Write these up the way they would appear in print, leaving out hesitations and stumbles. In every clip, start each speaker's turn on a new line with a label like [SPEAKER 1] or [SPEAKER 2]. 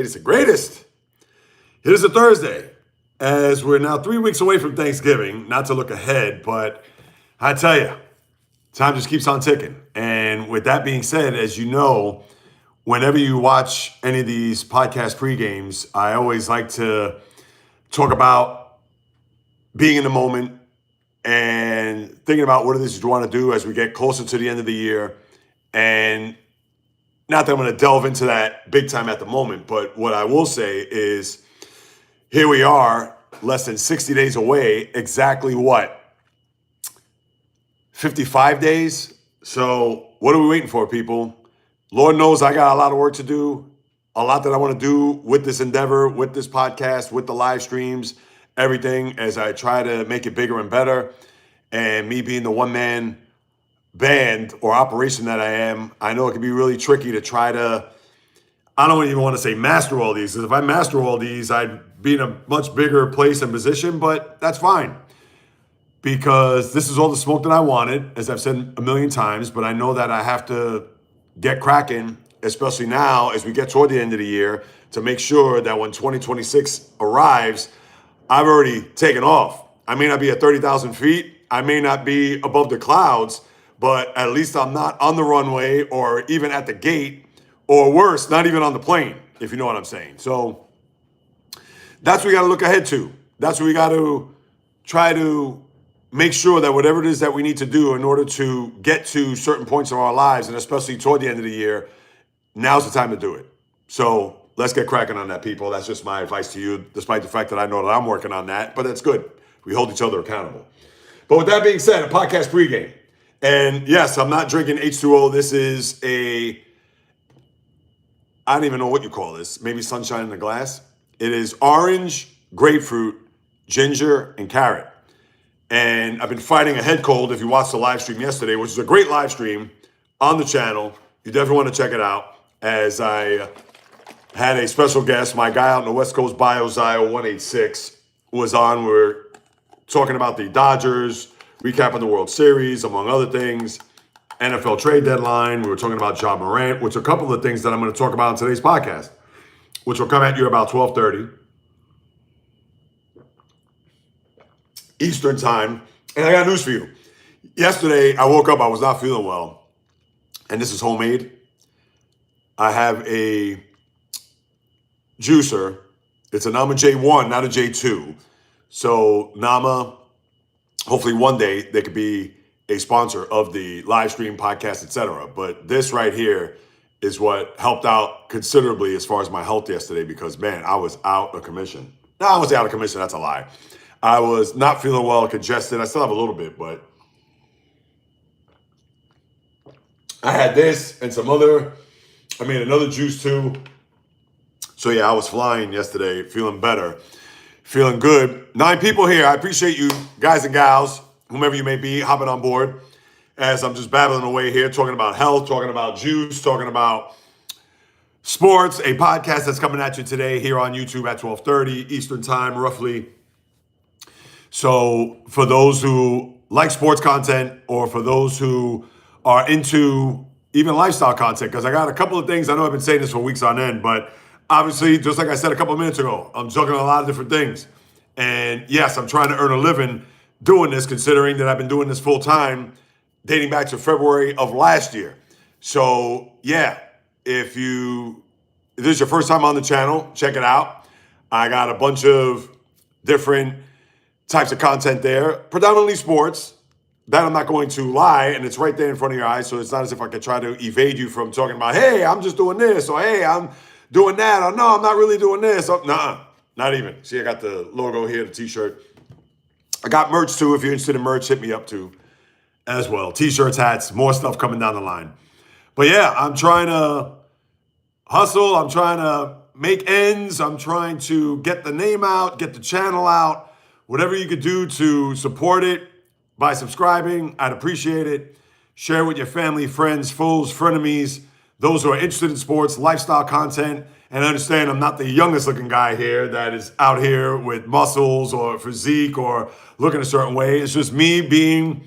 [SPEAKER 1] It's the greatest. It is a Thursday, as we're now 3 weeks away from Thanksgiving. Not to look ahead, but I tell you, time just keeps on ticking. And with that being said, as you know, whenever you watch any of these podcast pre-games, I always like to talk about being in the moment and thinking about what it is you want to do as we get closer to the end of the year. And not that I'm going to delve into that big time at the moment, but what I will say is here we are, less than 60 days away, exactly what? 55 days? So what are we waiting for, people? Lord knows I got a lot of work to do, a lot that I want to do with this endeavor, with this podcast, with the live streams, everything as I try to make it bigger and better. And me being the one-man band or operation that I am, I know it can be really tricky to try to, I don't even want to say master all these, because if I master all these, I'd be in a much bigger place and position, but that's fine. Because this is all the smoke that I wanted, as I've said a million times, but I know that I have to get cracking, especially now as we get toward the end of the year, to make sure that when 2026 arrives, I've already taken off. I may not be at 30,000 feet, I may not be above the clouds, but at least I'm not on the runway or even at the gate, or worse, not even on the plane, if you know what I'm saying. So that's what we got to look ahead to. That's what we got to try to make sure that whatever it is that we need to do in order to get to certain points of our lives, and especially toward the end of the year, now's the time to do it. So let's get cracking on that, people. That's just my advice to you, despite the fact that I know that I'm working on that, but that's good. We hold each other accountable. But with that being said, a podcast pregame. And yes, I'm not drinking H2O. This is I don't even know what you call this. Maybe sunshine in a glass. It is orange, grapefruit, ginger, and carrot. And I've been fighting a head cold, if you watched the live stream yesterday, which is a great live stream on the channel. You definitely want to check it out, as I had a special guest, my guy out in the West Coast, BioZio186, was on. We're talking about the Dodgers, recapping the World Series, among other things, NFL trade deadline. We were talking about Morant, which are a couple of things that I'm going to talk about in today's podcast, which will come at you about 12:30 Eastern time. And I got news for you. Yesterday, I woke up, I was not feeling well, and this is homemade. I have a juicer. It's a Nama J1, not a J2. So Nama, hopefully one day they could be a sponsor of the live stream, podcast, etc. But this right here is what helped out considerably as far as my health yesterday, because man, I was out of commission. No, I wasn't out of commission, that's a lie. I was not feeling well, congested. I still have a little bit, but I had this and another juice too. So yeah, I was flying yesterday, feeling better, feeling good. 9 people here. I appreciate you guys and gals, whomever you may be, hopping on board as I'm just babbling away here, talking about health, talking about juice, talking about sports, a podcast that's coming at you today here on YouTube at 12:30 Eastern time, roughly. So for those who like sports content, or for those who are into even lifestyle content, because I got a couple of things, I know I've been saying this for weeks on end, but obviously, just like I said a couple of minutes ago, I'm juggling a lot of different things. And yes, I'm trying to earn a living doing this, considering that I've been doing this full time dating back to February of last year. So yeah, if this is your first time on the channel, check it out. I got a bunch of different types of content there, predominantly sports. That I'm not going to lie, and it's right there in front of your eyes, so it's not as if I could try to evade you from talking about, hey, I'm just doing this, or hey, I'm doing that, or no, I'm not really doing this. Oh, nah, not even. See, I got the logo here, the t-shirt. I got merch too. If you're interested in merch, hit me up too as well. T-shirts, hats, more stuff coming down the line. But yeah, I'm trying to hustle. I'm trying to make ends. I'm trying to get the name out, get the channel out. Whatever you could do to support it by subscribing, I'd appreciate it. Share with your family, friends, foes, frenemies, those who are interested in sports, lifestyle content. And understand I'm not the youngest looking guy here that is out here with muscles or physique or looking a certain way. It's just me being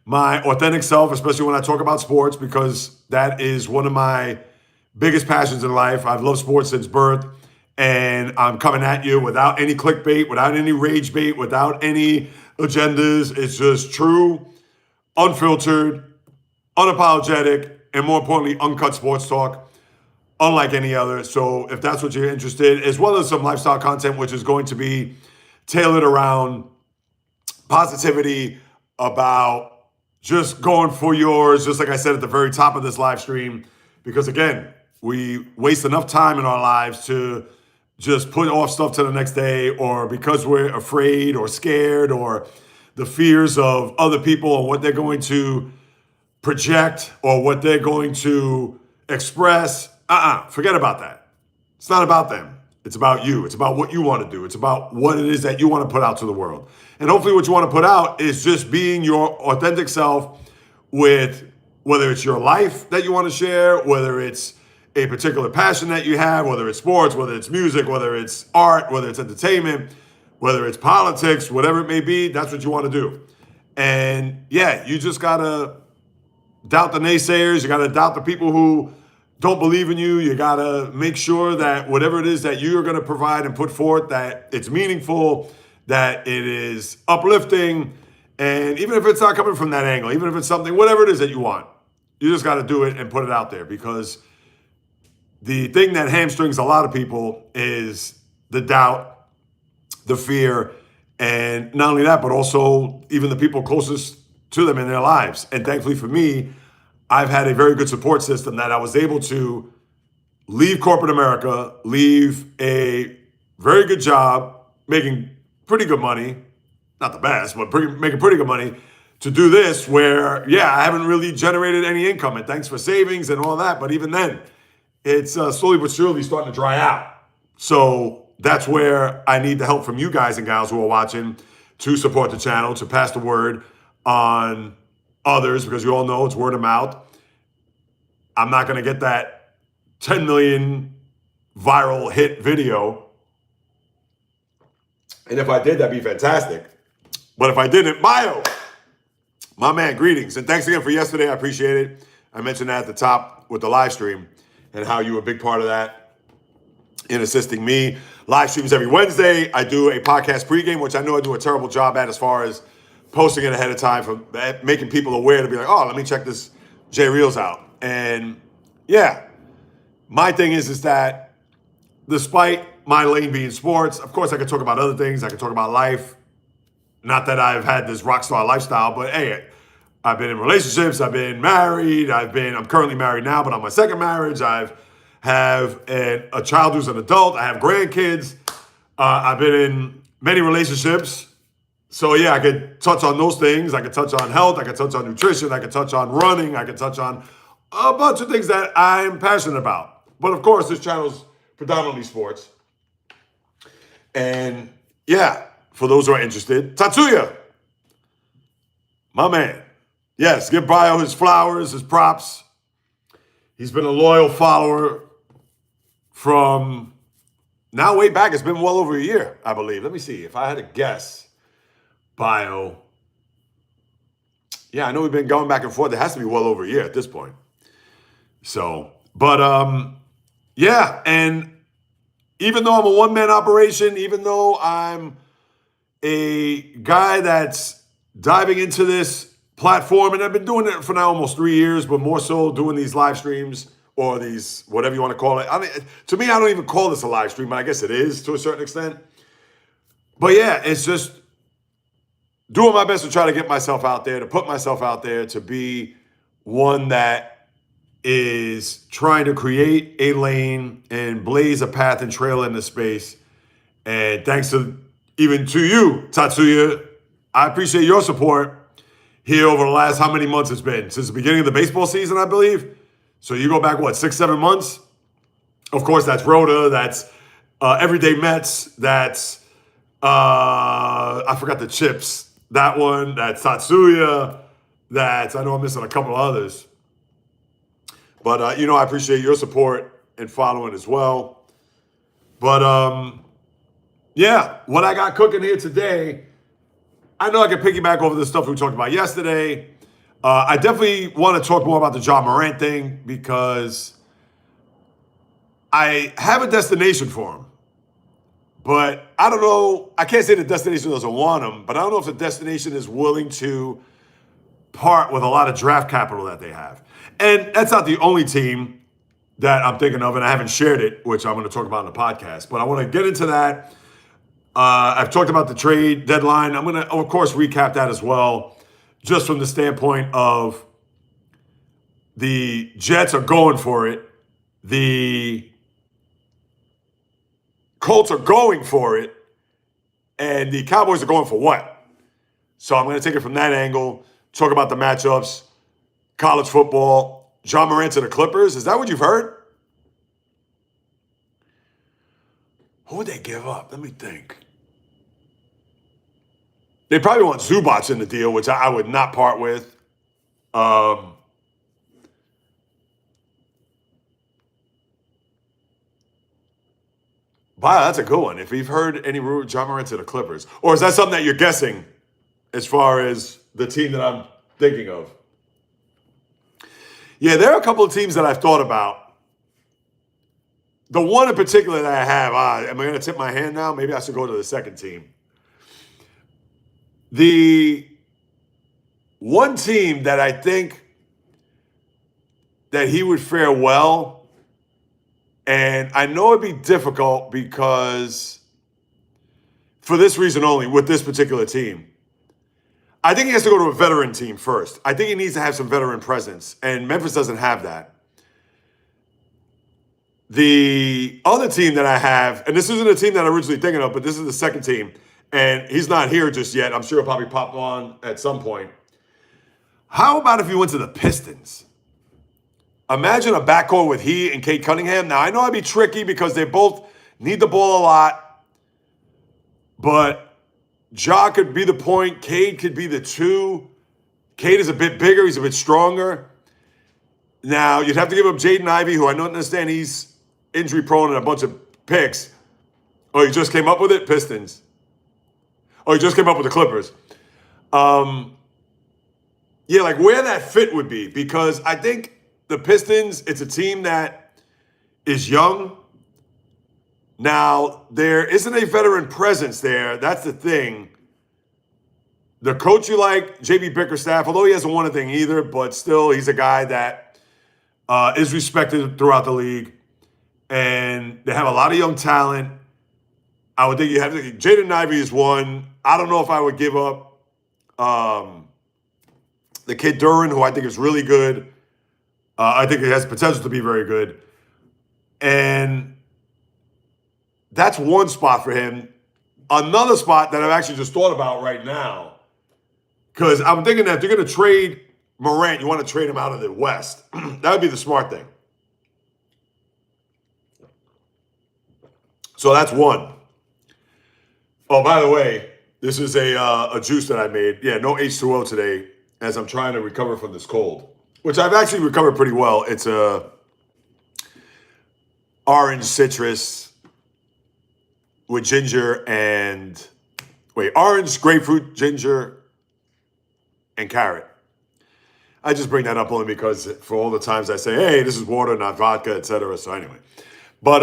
[SPEAKER 1] my authentic self, especially when I talk about sports, because that is one of my biggest passions in life. I've loved sports since birth. And I'm coming at you without any clickbait, without any rage bait, without any agendas. It's just true, unfiltered, unapologetic, and more importantly, uncut sports talk, unlike any other. So if that's what you're interested, as well as some lifestyle content, which is going to be tailored around positivity, about just going for yours, just like I said at the very top of this live stream, because again, we waste enough time in our lives to just put off stuff to the next day, or because we're afraid or scared, or the fears of other people and what they're going to project or what they're going to express. Forget about that. It's not about them. It's about you. It's about what you want to do. It's about what it is that you want to put out to the world. And hopefully what you want to put out is just being your authentic self, with whether it's your life that you want to share, whether it's a particular passion that you have, whether it's sports, whether it's music, whether it's art, whether it's entertainment, whether it's politics, whatever it may be, that's what you want to do. And yeah, you just got to doubt the naysayers. You got to doubt the people who don't believe in you. You got to make sure that whatever it is that you're going to provide and put forth, that it's meaningful, that it is uplifting. And even if it's not coming from that angle, even if it's something, whatever it is that you want, you just got to do it and put it out there. Because the thing that hamstrings a lot of people is the doubt, the fear, and not only that, but also even the people closest to them in their lives. And thankfully for me, I've had a very good support system that I was able to leave corporate America, leave a very good job, making pretty good money, not the best, but making pretty good money, to do this where, yeah, I haven't really generated any income, and thanks for savings and all that. But even then, it's slowly but surely starting to dry out. So that's where I need the help from you guys and gals who are watching to support the channel, to pass the word on others, because you all know it's word of mouth. I'm not going to get that 10 million viral hit video. And if I did, that'd be fantastic. But if I didn't, Bio, my man, greetings. And thanks again for yesterday. I appreciate it. I mentioned that at the top with the live stream and how you were a big part of that in assisting me. Live streams every Wednesday. I do a podcast pregame, which I know I do a terrible job at as far as posting it ahead of time, for making people aware to be like, oh, let me check this JAYREELZ out. And yeah, my thing is that despite my lane being sports, of course I can talk about other things. I can talk about life. Not that I've had this rock star lifestyle, but hey, I've been in relationships. I've been married. I'm currently married now, but on my second marriage. I have a child who's an adult. I have grandkids. I've been in many relationships. So yeah, I could touch on those things. I could touch on health. I could touch on nutrition. I could touch on running. I could touch on a bunch of things that I'm passionate about. But of course, this channel's predominantly sports. And yeah, for those who are interested, Tatsuya, my man. Yes, give Bio his flowers, his props. He's been a loyal follower from now way back. It's been well over a year, I believe. Let me see. If I had to guess, Bio. Yeah, I know we've been going back and forth. It has to be well over a year at this point. So, but yeah, and even though I'm a one-man operation, even though I'm a guy that's diving into this platform, and I've been doing it for now almost 3 years, but more so doing these live streams, or these, whatever you want to call it. I mean, to me, I don't even call this a live stream, but I guess it is to a certain extent. But yeah, it's just doing my best to try to get myself out there, to put myself out there, to be one that is trying to create a lane and blaze a path and trail in the space. And thanks to even to you, Tatsuya, I appreciate your support here over the last, how many months it's been? Since the beginning of the baseball season, I believe. So you go back, what, 6, 7 months? Of course, that's Rhoda, that's Everyday Mets, that's, I forgot the Chips, that one, that's Tatsuya, that's, I know I'm missing a couple of others. But, I appreciate your support and following as well. But, yeah, what I got cooking here today, I know I can piggyback over the stuff we talked about yesterday. I definitely want to talk more about the Morant thing, because I have a destination for him. But I don't know. I can't say the destination doesn't want him, but I don't know if the destination is willing to part with a lot of draft capital that they have. And that's not the only team that I'm thinking of, and I haven't shared it, which I'm going to talk about in the podcast. But I want to get into that. I've talked about the trade deadline. I'm going to, of course, recap that as well, just from the standpoint of the Jets are going for it. The Colts are going for it. And the Cowboys are going for what? So I'm going to take it from that angle, talk about the matchups, college football, John Morant to the Clippers. Is that what you've heard? Who would they give up? Let me think. They probably want Zubac in the deal, which I would not part with. Wow, that's a good one. If you've heard any rumor, John Morant to the Clippers. Or is that something that you're guessing as far as the team that I'm thinking of? Yeah, there are a couple of teams that I've thought about. The one in particular that I have, am I going to tip my hand now? Maybe I should go to the second team. The one team that I think that he would fare well, and I know it'd be difficult because for this reason only, with this particular team, I think he has to go to a veteran team first. I think he needs to have some veteran presence, and Memphis doesn't have that. The other team that I have, and this isn't a team that I'm originally thinking of, but this is the second team, and he's not here just yet. I'm sure he'll probably pop on at some point. How about if he went to the Pistons? Imagine a backcourt with he and Cade Cunningham. Now, I know it'd be tricky because they both need the ball a lot, but Ja could be the point. Cade could be the two. Cade is a bit bigger. He's a bit stronger. Now, you'd have to give up Jaden Ivey, who I don't understand he's injury prone and a bunch of picks. Oh, you just came up with it? Pistons. Oh, you just came up with the Clippers. Yeah, like where that fit would be, because I think the Pistons, it's a team that is young. Now, there isn't a veteran presence there. That's the thing. The coach you like, JB Bickerstaff, although he hasn't won a thing either, but still he's a guy that is respected throughout the league. And they have a lot of young talent. I would think you have to. Jaden Ivey is one. I don't know if I would give up the kid Duran, who I think is really good. I think he has potential to be very good. And that's one spot for him. Another spot that I've actually just thought about right now, because I'm thinking that if you're going to trade Morant, you want to trade him out of the West. That would be the smart thing. So that's one. Oh, by the way, this is a juice that I made. Yeah, no H2O today as I'm trying to recover from this cold, which I've actually recovered pretty well. It's a orange citrus with ginger and, orange, grapefruit, ginger, and carrot. I just bring that up only because for all the times I say, hey, this is water, not vodka, etc. So anyway. But,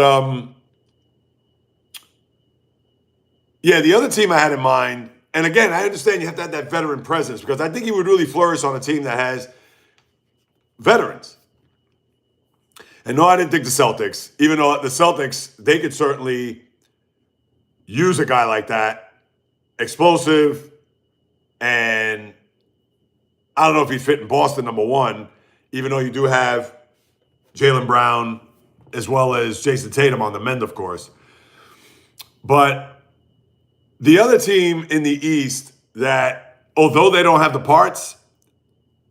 [SPEAKER 1] yeah, the other team I had in mind, and again, I understand you have to have that veteran presence because I think he would really flourish on a team that has veterans. And no, I didn't think the Celtics, even though the Celtics, they could certainly use a guy like that, explosive, and I don't know if he'd fit in Boston, number one, even though you do have Jaylen Brown as well as Jason Tatum on the mend, of course. But the other team in the East that, although they don't have the parts,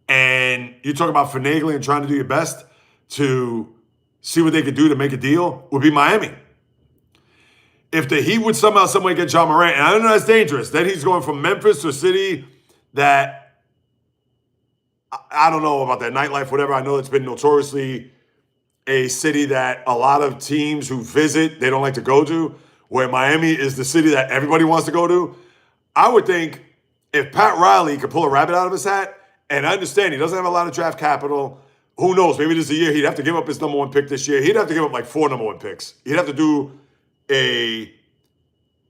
[SPEAKER 1] and you talk about finagling and trying to do your best to see what they could do to make a deal, would be Miami. If the Heat would somehow, some way get John Morant, and I don't know that's dangerous, then he's going from Memphis to a city that, I don't know about that nightlife, whatever. I know it's been notoriously a city that a lot of teams who visit, they don't like to go to, where Miami is the city that everybody wants to go to. I would think if Pat Riley could pull a rabbit out of his hat, and I understand he doesn't have a lot of draft capital, who knows, maybe this is a year he'd have to give up his number one pick this year. He'd have to give up like 4 number one picks. He'd have to do a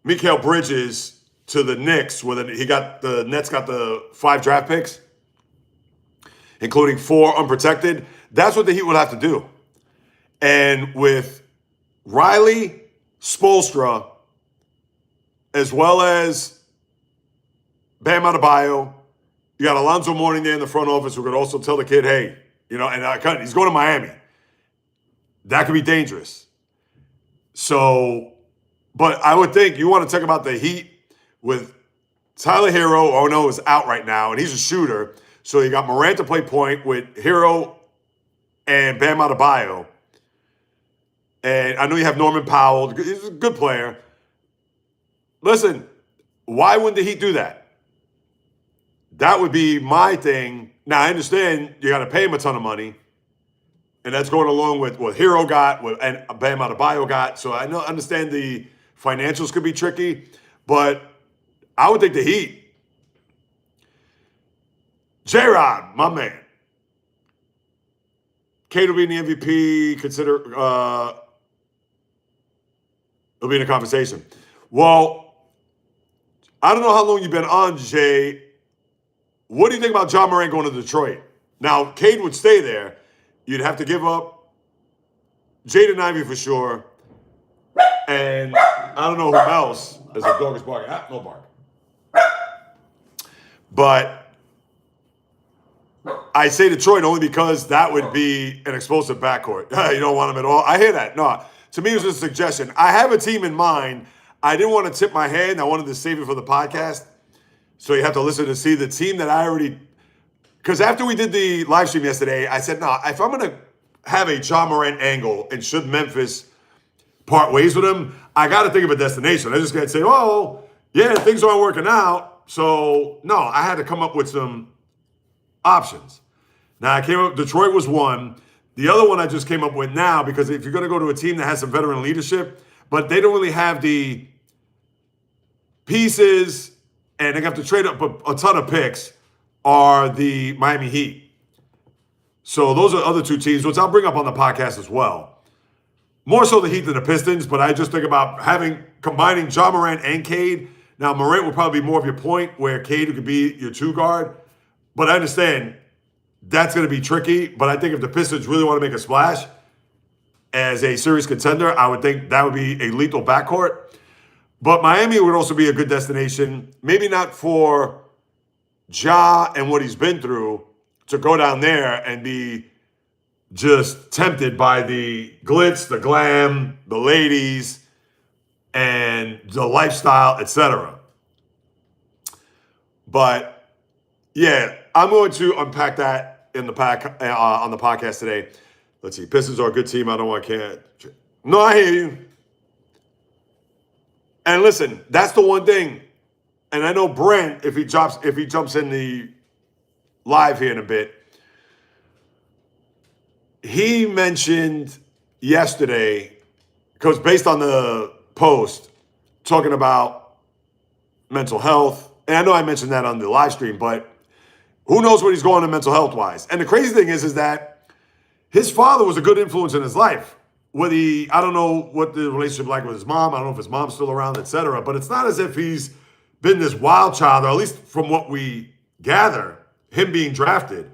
[SPEAKER 1] Mikal Bridges to the Knicks, where the Nets got the 5 draft picks, including 4 unprotected. That's what the Heat would have to do. And with Riley, Spoelstra, as well as Bam Adebayo, you got Alonzo Mourning there in the front office who could also tell the kid, hey, and he's going to Miami. That could be dangerous. So, but I would think you want to talk about the Heat with Tyler Hero, is out right now, and he's a shooter. So you got Morant to play point with Hero and Bam Adebayo. And I know you have Norman Powell. He's a good player. Listen, why wouldn't the Heat do that? That would be my thing. Now, I understand you got to pay him a ton of money. And that's going along with what Hero got, and Bam Adebayo got. So I understand the financials could be tricky. But I would think the Heat. J-Rod, my man. Cade will be in the MVP. Consider it'll be in a conversation. Well, I don't know how long you've been on, Jay. What do you think about John Morant going to Detroit? Now, Cade would stay there. You'd have to give up Jaden Ivey for sure. And I don't know who else. As a dog is barking. No bark. But I say Detroit only because that would be an explosive backcourt. You don't want them at all. I hear that. No, to me, it was a suggestion. I have a team in mind. I didn't want to tip my hand. I wanted to save it for the podcast. So you have to listen to see the team that I already... Because after we did the live stream yesterday, I said, no, if I'm going to have a John Morant angle and should Memphis part ways with him, I got to think of a destination. I just can't say, oh, yeah, things aren't working out. So, no, I had to come up with some options. Now, I came up, Detroit was one. The other one I just came up with now, because if you're going to go to a team that has some veteran leadership, but they don't really have the pieces and they have to trade up a ton of picks, are the Miami Heat. So those are other 2 teams, which I'll bring up on the podcast as well. More so the Heat than the Pistons, but I just think about combining John Morant and Cade. Now, Morant will probably be more of your point, where Cade could be your 2 guard. But I understand that's going to be tricky. But I think if the Pistons really want to make a splash as a serious contender, I would think that would be a lethal backcourt. But Miami would also be a good destination. Maybe not for Ja and what he's been through, to go down there and be just tempted by the glitz, the glam, the ladies, and the lifestyle, etc. But yeah, I'm going to unpack that in the on the podcast today. Let's see. Pistons are a good team. I don't want to. No, I hear you. And listen, that's the one thing. And I know Brent, if he jumps in the live here in a bit, he mentioned yesterday, because based on the post, talking about mental health, and I know I mentioned that on the live stream, but who knows what he's going on mental health wise. And the crazy thing is that his father was a good influence in his life. I don't know what the relationship like with his mom. I don't know if his mom's still around, etc. But it's not as if he's been this wild child, or at least from what we gather, him being drafted.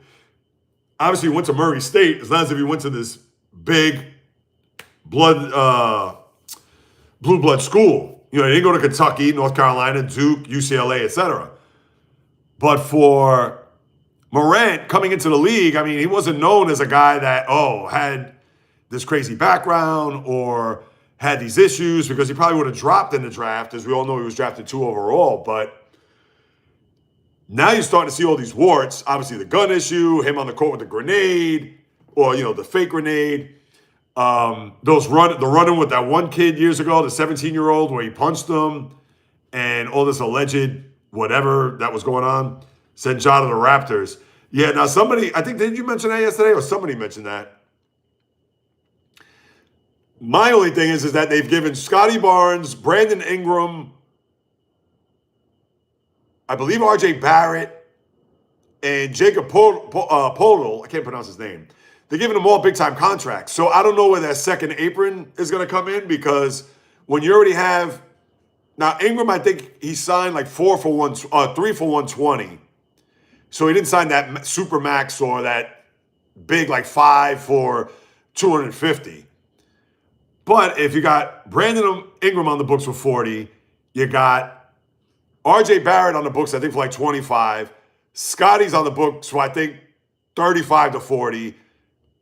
[SPEAKER 1] Obviously, he went to Murray State. It's not as if he went to this big blue blood school. He didn't go to Kentucky, North Carolina, Duke, UCLA, etc. But for Morant coming into the league, I mean, he wasn't known as a guy that, had this crazy background or had these issues, because he probably would have dropped in the draft. As we all know, he was drafted 2 overall. But now you're starting to see all these warts. Obviously, the gun issue, him on the court with the grenade, or, the fake grenade. The running with that one kid years ago, the 17-year-old, where he punched him, and all this alleged whatever that was going on, sent Ja to the Raptors. Yeah, now somebody, I think, did you mention that yesterday, or somebody mentioned that? My only thing is that they've given Scotty Barnes, Brandon Ingram, I believe RJ Barrett, and Jacob Podol, I can't pronounce his name. They're giving them all big-time contracts. So I don't know where that second apron is going to come in, because when you already have Now, Ingram, I think he signed like 3 for 120. So he didn't sign that super max or that big like 5 for 250. But if you got Brandon Ingram on the books for 40, you got RJ Barrett on the books, I think, for like 25. Scotty's on the books for, I think, 35 to 40.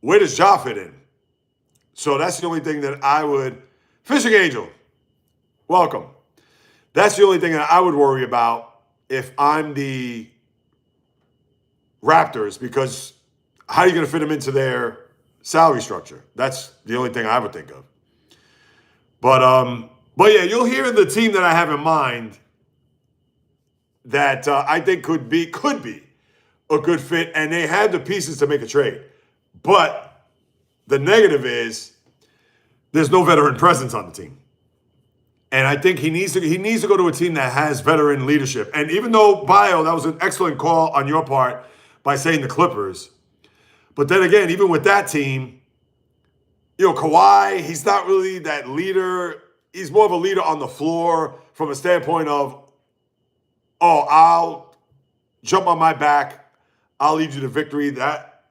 [SPEAKER 1] Where does Ja fit in? So that's the only thing that I would. Fishing Angel, welcome. That's the only thing that I would worry about if I'm the Raptors, because how are you going to fit them into their salary structure? That's the only thing I would think of. But yeah, you'll hear the team that I have in mind that I think could be a good fit, and they had the pieces to make a trade. But the negative is there's no veteran presence on the team. And I think he needs to go to a team that has veteran leadership. And even though, Bio, that was an excellent call on your part by saying the Clippers. But then again, even with that team, Kawhi, he's not really that leader. He's more of a leader on the floor from a standpoint of, I'll jump on my back. I'll lead you to victory. That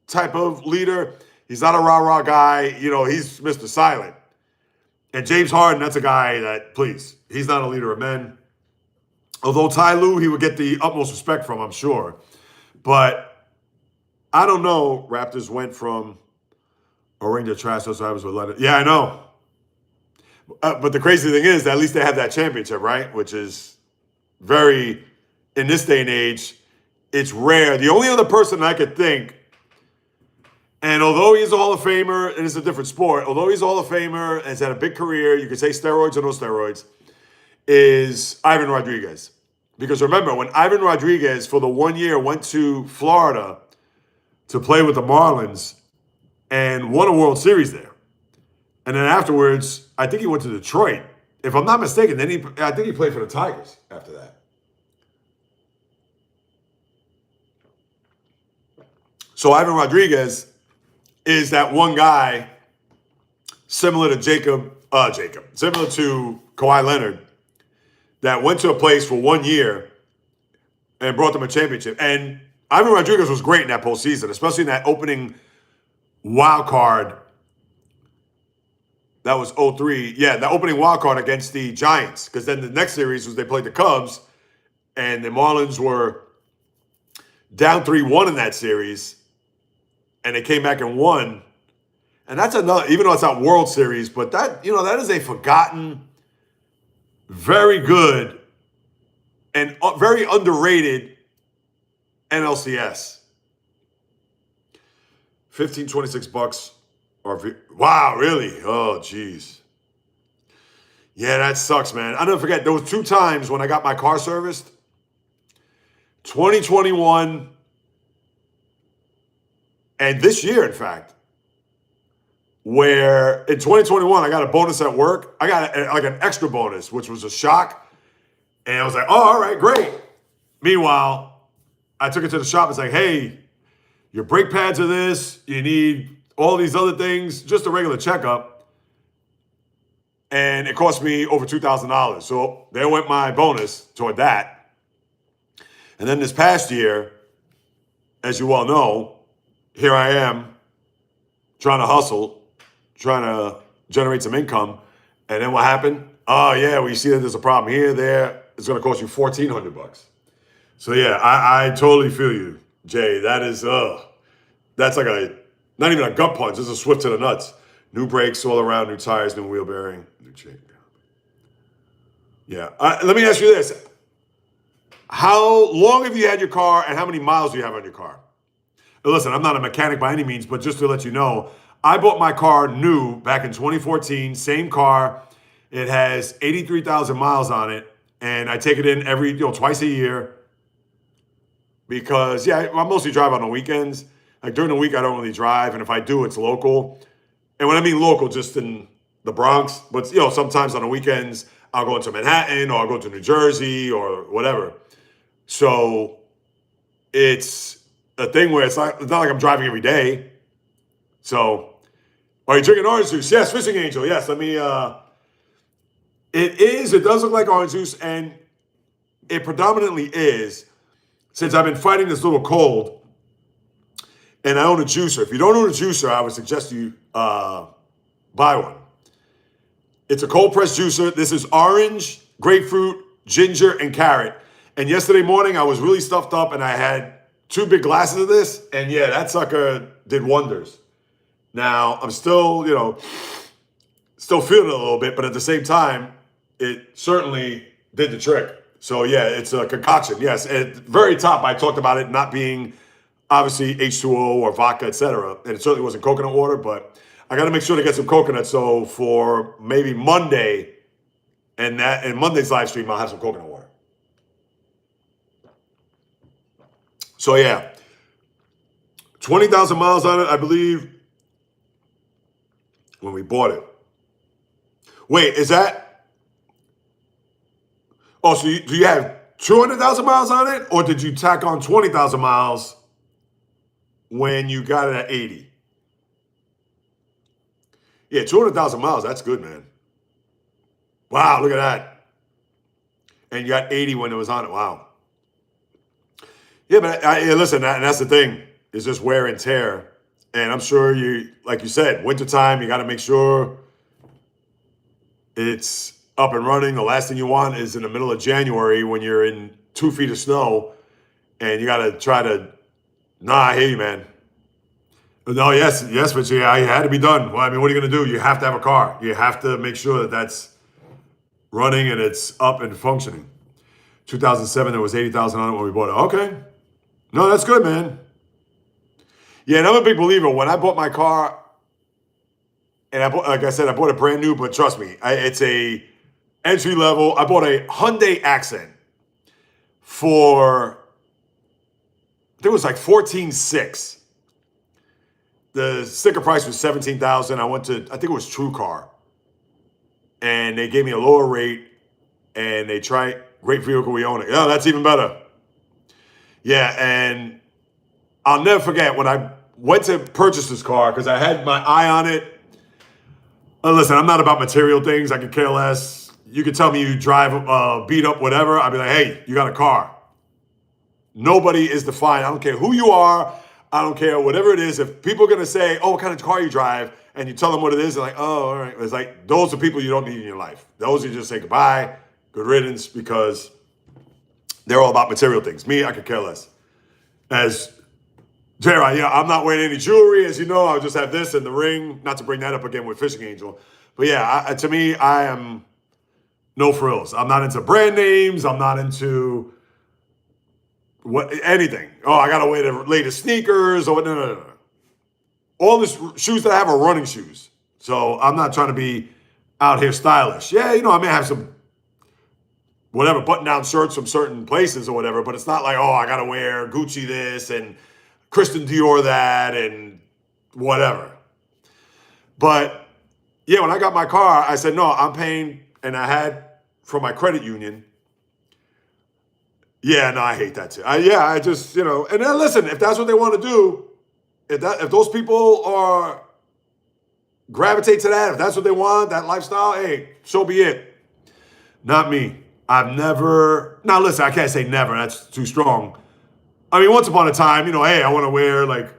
[SPEAKER 1] type of leader. He's not a rah-rah guy. He's Mr. Silent. And James Harden, that's a guy that, please, he's not a leader of men. Although Ty Lue, he would get the utmost respect from, I'm sure. But I don't know. Raptors went from a ring to trash, so I was with Leonard. Yeah, I know. But the crazy thing is, at least they have that championship, right? Which is very, in this day and age, it's rare. The only other person I could think, and although he's a Hall of Famer, and it's a different sport, although he's a Hall of Famer and has had a big career, you could say steroids or no steroids, is Ivan Rodriguez. Because remember, when Ivan Rodriguez, for the 1 year, went to Florida to play with the Marlins and won a World Series there. And then afterwards, I think he went to Detroit. If I'm not mistaken, then I think he played for the Tigers after that. So Ivan Rodriguez is that one guy similar to similar to Kawhi Leonard, that went to a place for 1 year and brought them a championship. And Ivan Rodriguez was great in that postseason, especially in that opening wild card. That was 0-3. Yeah, the opening wild card against the Giants. Because then the next series was they played the Cubs, and the Marlins were down 3-1 in that series. And they came back and won. And that's another, even though it's not World Series, but that is a forgotten, very good, and very underrated NLCS. $15-26. Wow, really? Oh, geez. Yeah, that sucks, man. I'll never forget. There was 2 times when I got my car serviced. 2021 and this year, in fact, where in 2021, I got a bonus at work. I got like an extra bonus, which was a shock. And I was like, all right, great. Meanwhile, I took it to the shop. It's like, hey, your brake pads are this. You need all these other things, just a regular checkup. And it cost me over $2,000. So there went my bonus toward that. And then this past year, as you all know, here I am trying to hustle, trying to generate some income. And then what happened? Oh, yeah, we see that there's a problem here, there. It's going to cost you $1,400. So, yeah, I totally feel you, Jay. That is, that's like not even a gut punch. It's a swift to the nuts. New brakes all around, new tires, new wheel bearing, new chain. Yeah. Let me ask you this. How long have you had your car, and how many miles do you have on your car? Listen, I'm not a mechanic by any means, but just to let you know, I bought my car new back in 2014, same car. It has 83,000 miles on it, and I take it in twice a year because, yeah, I mostly drive on the weekends. Like during the week, I don't really drive, and if I do, it's local. And when I mean local, just in the Bronx, but, sometimes on the weekends, I'll go into Manhattan or I'll go to New Jersey or whatever. So it's a thing where it's not like I'm driving every day. So, are you drinking orange juice? Yes, Fishing Angel. Yes, let me, It is. It does look like orange juice, and it predominantly is. Since I've been fighting this little cold, and I own a juicer. If you don't own a juicer, I would suggest you buy one. It's a cold press juicer. This is orange, grapefruit, ginger, and carrot. And yesterday morning, I was really stuffed up, and I had 2 big glasses of this. And yeah, that sucker did wonders. Now, I'm still, still feeling it a little bit, but at the same time, it certainly did the trick. So yeah, it's a concoction. Yes, at the very top, I talked about it not being obviously H2O or vodka, etc. And it certainly wasn't coconut water, but I got to make sure to get some coconut. So for maybe Monday and Monday's live stream, I'll have some coconut water. So yeah, 20,000 miles on it, I believe, when we bought it. Wait, is that? Oh, so do you have 200,000 miles on it, or did you tack on 20,000 miles when you got it at 80? Yeah, 200,000 miles. That's good, man. Wow, look at that. And you got 80 when it was on it. Wow. Yeah, but listen, that's the thing. It's just wear and tear. And I'm sure like you said, wintertime, you got to make sure it's up and running. The last thing you want is in the middle of January when you're in 2 feet of snow and you got to try to, I hear you, man. No, yes, but yeah, it had to be done. Well, I mean, what are you going to do? You have to have a car. You have to make sure that that's running and it's up and functioning. 2007, there was 80,000 on it when we bought it. Okay. No, that's good, man. Yeah, and I'm a big believer. When I bought my car, and like I said, I bought it brand new, but trust me, it's a entry level. I bought a Hyundai Accent for, I think it was like $14,600. The sticker price was $17,000. I went to, I think it was TrueCar, and they gave me a lower rate, and they tried, great vehicle, we own it. Yeah, that's even better. Yeah, and I'll never forget when I went to purchase this car because I had my eye on it. Listen, I'm not about material things. I could care less. You could tell me you drive beat up, whatever. I'd be like, hey, you got a car. Nobody is defined. I don't care who you are. I don't care, whatever it is. If people are going to say, oh, what kind of car you drive, and you tell them what it is, they're like, oh, all right. It's like, those are people you don't need in your life. Those you just say goodbye, good riddance, because they're all about material things. Me, I could care less. As J-Rod, yeah, I'm not wearing any jewelry. As you know, I'll just have this and the ring. Not to bring that up again with Fishing Angel. But yeah, to me, I am no frills. I'm not into brand names. I'm not into anything. Oh, I got to wear the latest sneakers. Or no. All the shoes that I have are running shoes. So I'm not trying to be out here stylish. Yeah, I may have some whatever button-down shirts from certain places or whatever, but it's not like, oh, I got to wear Gucci this and Christian Dior that and whatever. But yeah, when I got my car, I said, no, I'm paying, and I had from my credit union. Yeah, no, I hate that too. I just, and then listen, if that's what they want to do, if those people are gravitate to that, if that's what they want, that lifestyle, hey, so be it. Not me. I've never, now listen, I can't say never, that's too strong. I mean, once upon a time, hey, I want to wear like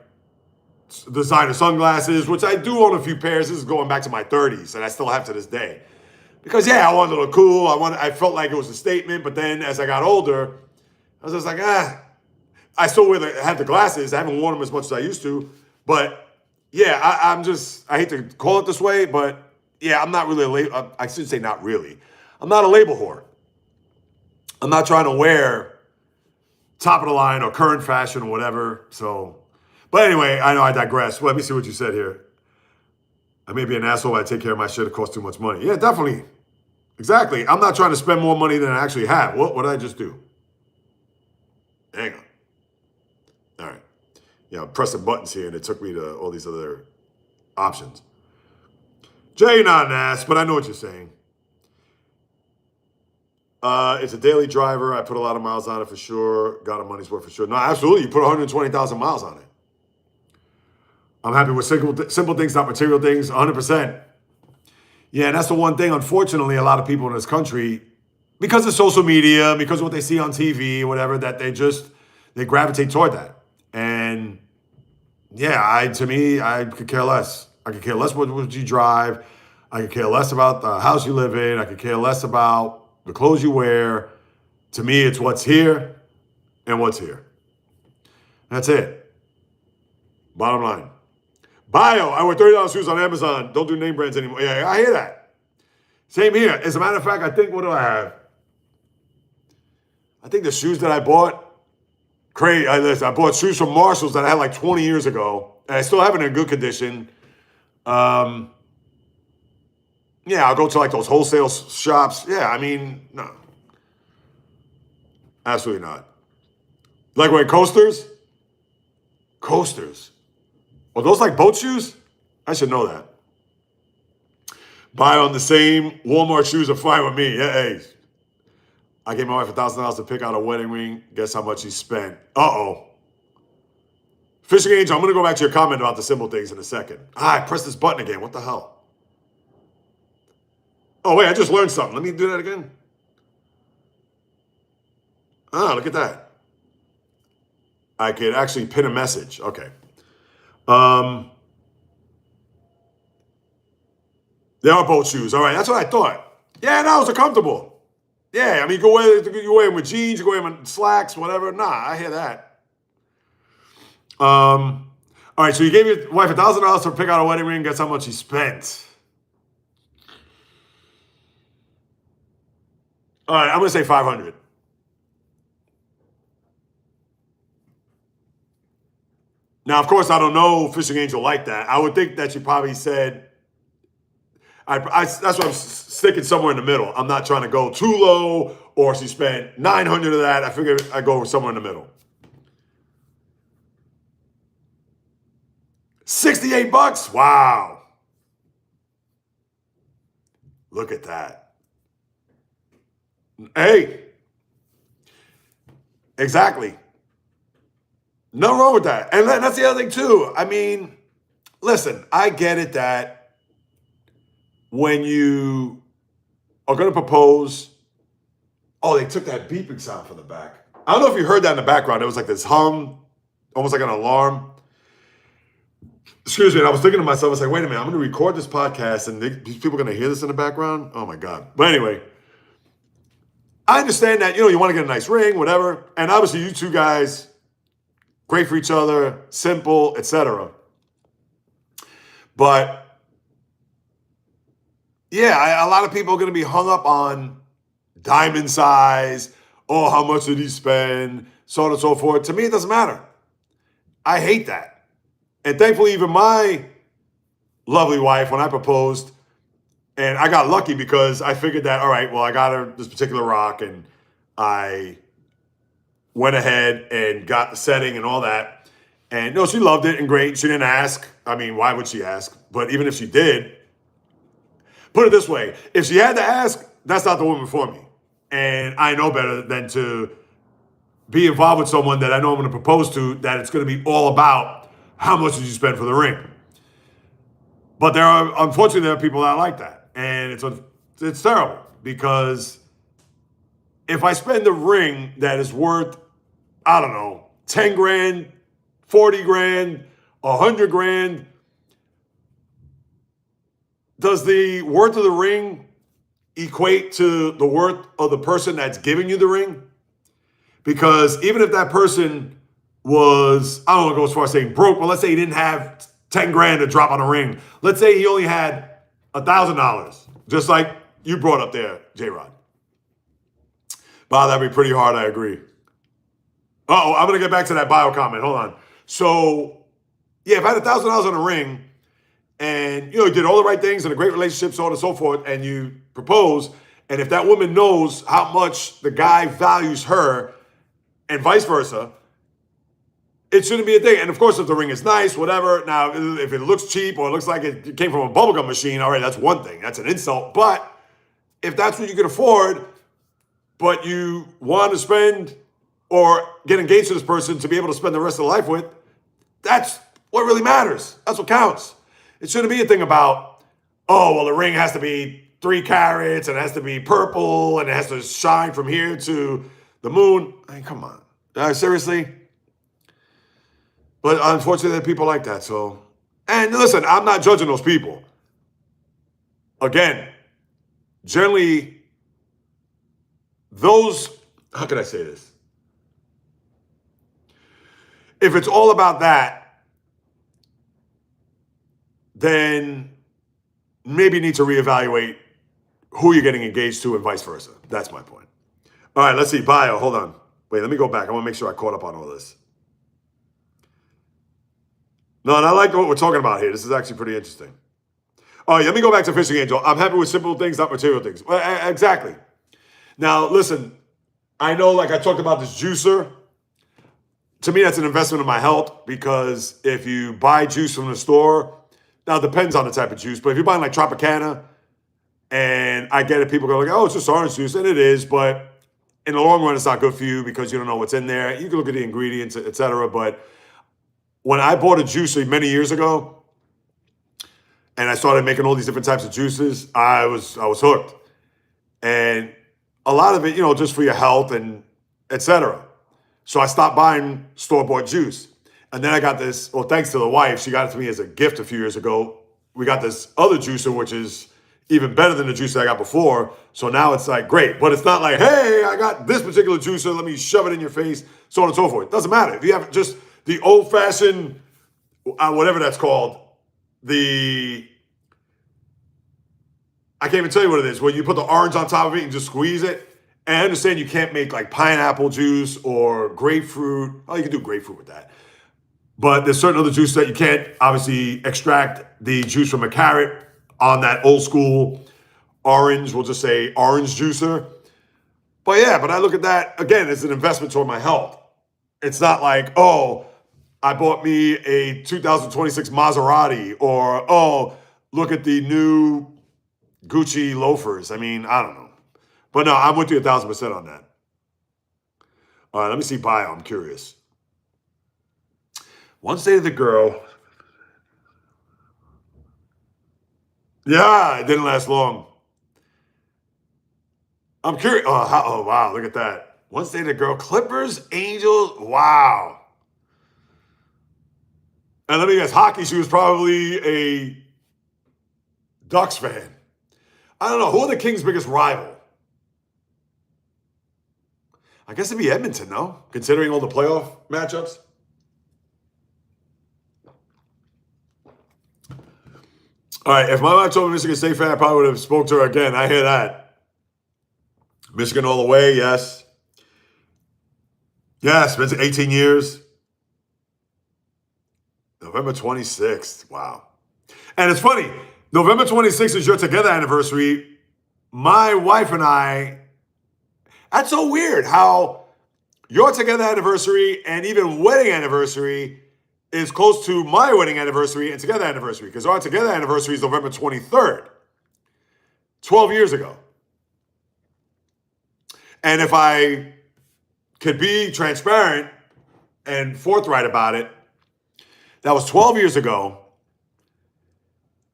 [SPEAKER 1] designer sunglasses, which I do own a few pairs. This is going back to my 30s, and I still have to this day. Because yeah, I wanted to look cool. I felt like it was a statement, but then as I got older, I was just like, I still have the glasses. I haven't worn them as much as I used to, but yeah, I hate to call it this way, but yeah, I'm not really I should say not really. I'm not a label whore. I'm not trying to wear top of the line or current fashion or whatever. So, but anyway, I know I digress. Well, let me see what you said here. I may be an asshole. I take care of my shit. It costs too much money. Yeah, definitely. Exactly. I'm not trying to spend more money than I actually have. What did I just do? Hang on. All right. Yeah, I'm pressing buttons here, and it took me to all these other options. Jay, you're not an ass, but I know what you're saying. It's a daily driver. I put a lot of miles on it for sure. Got a money's worth for sure. No, absolutely. You put 120,000 miles on it. I'm happy with simple things, not material things, 100%. Yeah, and that's the one thing, unfortunately, a lot of people in this country, because of social media, because of what they see on TV, whatever, that they gravitate toward that. And yeah, to me, I could care less. I could care less what you drive. I could care less about the house you live in. I could care less about the clothes you wear. To me, it's what's here and what's here. That's it. Bottom line. Bio, I wear $30 shoes on Amazon. Don't do name brands anymore. Yeah, I hear that. Same here. As a matter of fact, I think, what do I have? I think the shoes that I bought, crazy. I bought shoes from Marshalls that I had like 20 years ago, and I still have it in good condition. Yeah, I'll go to like those wholesale shops. Yeah, I mean, no. Absolutely not. Like wearing coasters? Coasters. Are those like boat shoes? I should know that. Buy on the same Walmart shoes are fine with me. Yeah, hey. I gave my wife $1,000 to pick out a wedding ring. Guess how much she spent? Uh-oh. Fishing Angel, I'm going to go back to your comment about the simple things in a second. I pressed this button again. What the hell? Oh, wait, I just learned something. Let me do that again. Ah, look at that. I could actually pin a message. Okay. They are boat shoes. All right, that's what I thought. Yeah, those are comfortable. Yeah, I mean, you wear them with jeans, you go wear them with slacks, whatever. Nah, I hear that. All right, so you gave your wife $1,000 to pick out a wedding ring. Guess how much she spent? All right, I'm going to say 500. Now, of course, I don't know Fishing Angel like that. I would think that she probably said, that's why I'm sticking somewhere in the middle. I'm not trying to go too low, or she spent 900 of that. I figure I go somewhere in the middle. $68? Wow. Look at that. Hey. Exactly. Nothing wrong with that. And that's the other thing, too. I mean, listen, I get it that when you are going to propose, oh, they took that beeping sound from the back. I don't know if you heard that in the background. It was like this hum, almost like an alarm. Excuse me. And I was thinking to myself, I was like, wait a minute, I'm going to record this podcast and these people are going to hear this in the background? Oh, my God. But anyway, I understand that, you want to get a nice ring, whatever. And obviously you two guys, great for each other, simple, etc. But yeah, a lot of people are going to be hung up on diamond size. Oh, how much did he spend? So on and so forth. To me, it doesn't matter. I hate that. And thankfully, even my lovely wife, when I proposed, and I got lucky because I figured that, all right, well, I got her this particular rock, and I went ahead and got the setting and all that. And she loved it and great. She didn't ask. I mean, why would she ask? But even if she did, put it this way, if she had to ask, that's not the woman for me. And I know better than to be involved with someone that I know I'm going to propose to, that it's going to be all about how much did you spend for the ring. But unfortunately, there are people that are like that. And it's terrible, because if I spend a ring that is worth, I don't know, 10 grand, 40 grand, 100 grand, does the worth of the ring equate to the worth of the person that's giving you the ring? Because even if that person was, I don't want to go as far as saying broke, but let's say he didn't have 10 grand to drop on a ring. Let's say he only had $1,000, just like you brought up there, J-Rod. Wow, that'd be pretty hard, I agree. I'm going to get back to that bio comment. Hold on. So, yeah, if I had $1,000 on a ring, and, you did all the right things in a great relationship, so on and so forth, and you propose, and if that woman knows how much the guy values her, and vice versa, it shouldn't be a thing. And of course, if the ring is nice, whatever. Now, if it looks cheap or it looks like it came from a bubblegum machine, all right, that's one thing. That's an insult. But if that's what you can afford, but you want to spend or get engaged to this person to be able to spend the rest of the life with, that's what really matters. That's what counts. It shouldn't be a thing about oh, well, the ring has to be 3 carats and it has to be purple and it has to shine from here to the moon. I mean, come on. Seriously? But unfortunately, there are people like that. So, and listen, I'm not judging those people. Again, generally, those, how can I say this? If it's all about that, then maybe you need to reevaluate who you're getting engaged to and vice versa. That's my point. All right, let's see. Bio, hold on. Wait, let me go back. I want to make sure I caught up on all this. No, and I like what we're talking about here. This is actually pretty interesting. All right, let me go back to Fishing Angel. I'm happy with simple things, not material things. Well, exactly. Now, listen, I know, like I talked about this juicer. To me, that's an investment in my health because if you buy juice from the store, now it depends on the type of juice, but if you're buying like Tropicana, and I get it, people go like, oh, it's just orange juice, and it is, but in the long run, it's not good for you because you don't know what's in there. You can look at the ingredients, etc. But when I bought a juicer many years ago, and I started making all these different types of juices, I was hooked. And a lot of it, just for your health and etc. So I stopped buying store-bought juice. And then I got this, well, thanks to the wife, she got it to me as a gift a few years ago. We got this other juicer, which is even better than the juice that I got before. So now it's like, great. But it's not like, hey, I got this particular juicer, let me shove it in your face, so on and so forth. It doesn't matter. If you have just the old-fashioned, whatever that's called, I can't even tell you what it is, where you put the orange on top of it and just squeeze it. And I understand you can't make like pineapple juice or grapefruit. Oh, you can do grapefruit with that. But there's certain other juices that you can't obviously extract the juice from a carrot on that old school orange, we'll just say orange juicer. But yeah, but I look at that, again, as an investment toward my health. It's not like, oh, I bought me a 2026 Maserati, or, oh, look at the new Gucci loafers. I mean, I don't know. But no, I'm with you 1,000% on that. All right, let me see bio. I'm curious. Once dated the girl. Yeah, it didn't last long. I'm curious. Oh, wow, look at that. Once dated a girl. Clippers, Angels. Wow. And let me guess, hockey, she was probably a Ducks fan. I don't know. Who are the Kings' biggest rival? I guess it'd be Edmonton, no? Considering all the playoff matchups. All right, if my wife told me Michigan State fan, I probably would have spoke to her again. I hear that. Michigan all the way, yes. Yes, been 18 years. November 26th, wow. And it's funny, November 26th is your together anniversary. My wife and I, that's so weird how your together anniversary and even wedding anniversary is close to my wedding anniversary and together anniversary, because our together anniversary is November 23rd, 12 years ago. And if I could be transparent and forthright about it, that was 12 years ago.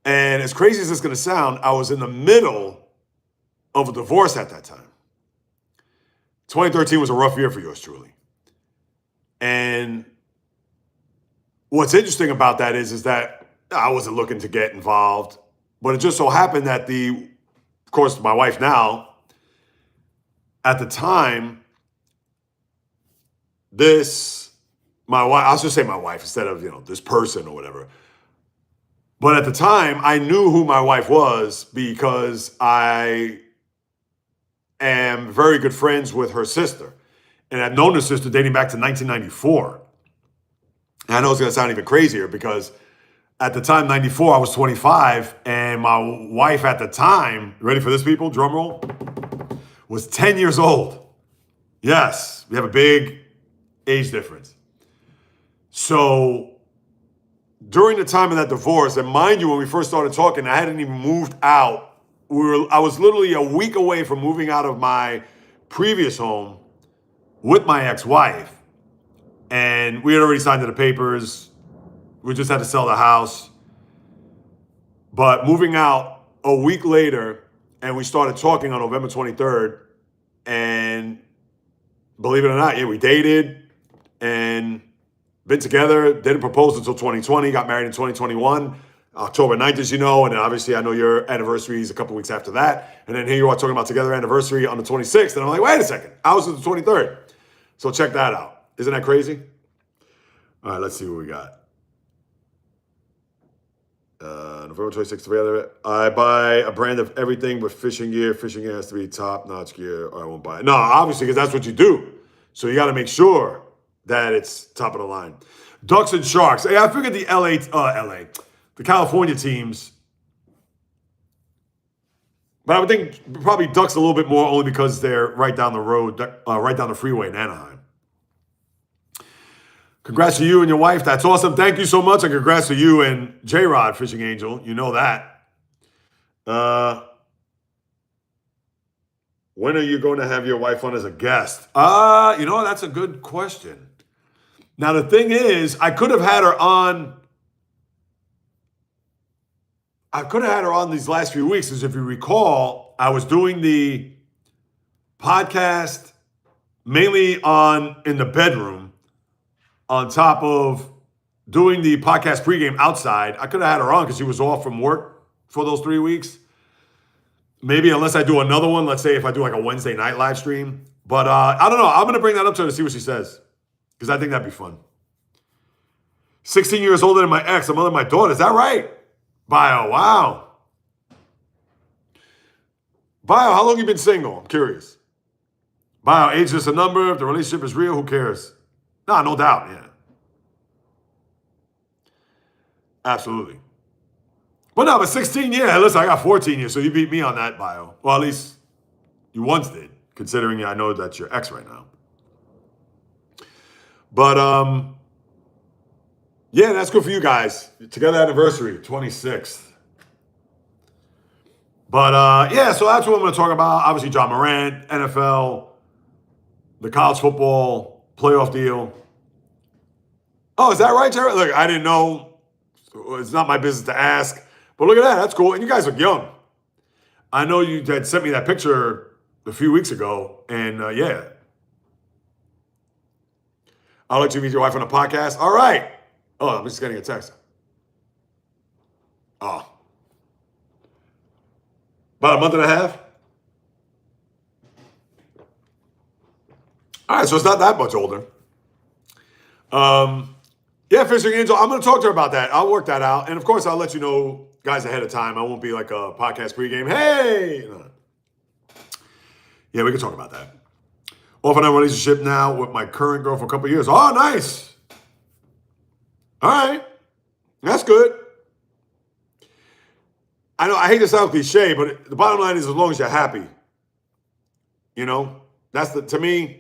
[SPEAKER 1] And as crazy as it's going to sound, I was in the middle of a divorce at that time. 2013 was a rough year for yours truly. And what's interesting about that is that I wasn't looking to get involved, but it just so happened that of course, my wife now, at the time, my wife, I'll just say my wife instead of, this person or whatever. But at the time, I knew who my wife was because I am very good friends with her sister. And I've known her sister dating back to 1994. And I know it's going to sound even crazier because at the time, 94, I was 25. And my wife at the time, ready for this, people? Drum roll. Was 10 years old. Yes, we have a big age difference. So during the time of that divorce, and mind you, when we first started talking, I hadn't even moved out. I was literally a week away from moving out of my previous home with my ex-wife. And we had already signed the papers. We just had to sell the house. But moving out a week later, and we started talking on November 23rd. And believe it or not, yeah, we dated and been together. Didn't propose until 2020. Got married in 2021, October 9th, as you know. And then obviously, I know your anniversary is a couple weeks after that. And then here you are talking about together anniversary on the 26th. And I'm like, wait a second, ours is the 23rd. So check that out. Isn't that crazy? All right, let's see what we got. November 26th together. I buy a brand of everything but fishing gear. Fishing gear has to be top-notch gear or I won't buy it. No, obviously, because that's what you do. So you got to make sure that it's top of the line. Ducks and Sharks. Hey, I figured the the California teams, but I would think probably Ducks a little bit more only because they're right down the road, right down the freeway in Anaheim. Congrats to you and your wife. That's awesome. Thank you so much. And congrats to you and J-Rod, Fishing Angel. You know that. When are you going to have your wife on as a guest? That's a good question. Now, the thing is, I could have had her on these last few weeks, because if you recall, I was doing the podcast mainly in the bedroom, on top of doing the podcast pregame outside. I could have had her on because she was off from work for those 3 weeks. Maybe unless I do another one, let's say if I do like a Wednesday night live stream. But I don't know. I'm going to bring that up to her to see what she says, because I think that'd be fun. 16 years older than my ex, the mother of my daughter. Is that right? Bio, wow. Bio, how long you been single? I'm curious. Bio, age is just a number. If the relationship is real, who cares? No doubt, yeah. Absolutely. But 16, yeah. Listen, I got 14 years, so you beat me on that, Bio. Well, at least you once did, considering I know that's your ex right now. But, yeah, that's good for you guys. Together anniversary, 26th. But, yeah, so that's what I'm going to talk about. Obviously, John Morant, NFL, the college football playoff deal. Oh, is that right, Jared? Look, I didn't know. It's not my business to ask. But look at that. That's cool. And you guys look young. I know you had sent me that picture a few weeks ago. And, yeah. I'll let you meet your wife on a podcast. All right. Oh, I'm just getting a text. Oh. About a month and a half? All right, so it's not that much older. Yeah, Fishing Angel, I'm going to talk to her about that. I'll work that out. And, of course, I'll let you know, guys, ahead of time. I won't be like a podcast pregame. Hey! No. Yeah, we can talk about that. Off and on relationship now with my current girl for a couple of years. Oh, nice. All right. That's good. I know I hate to sound cliche, but the bottom line is as long as you're happy. You know, to me.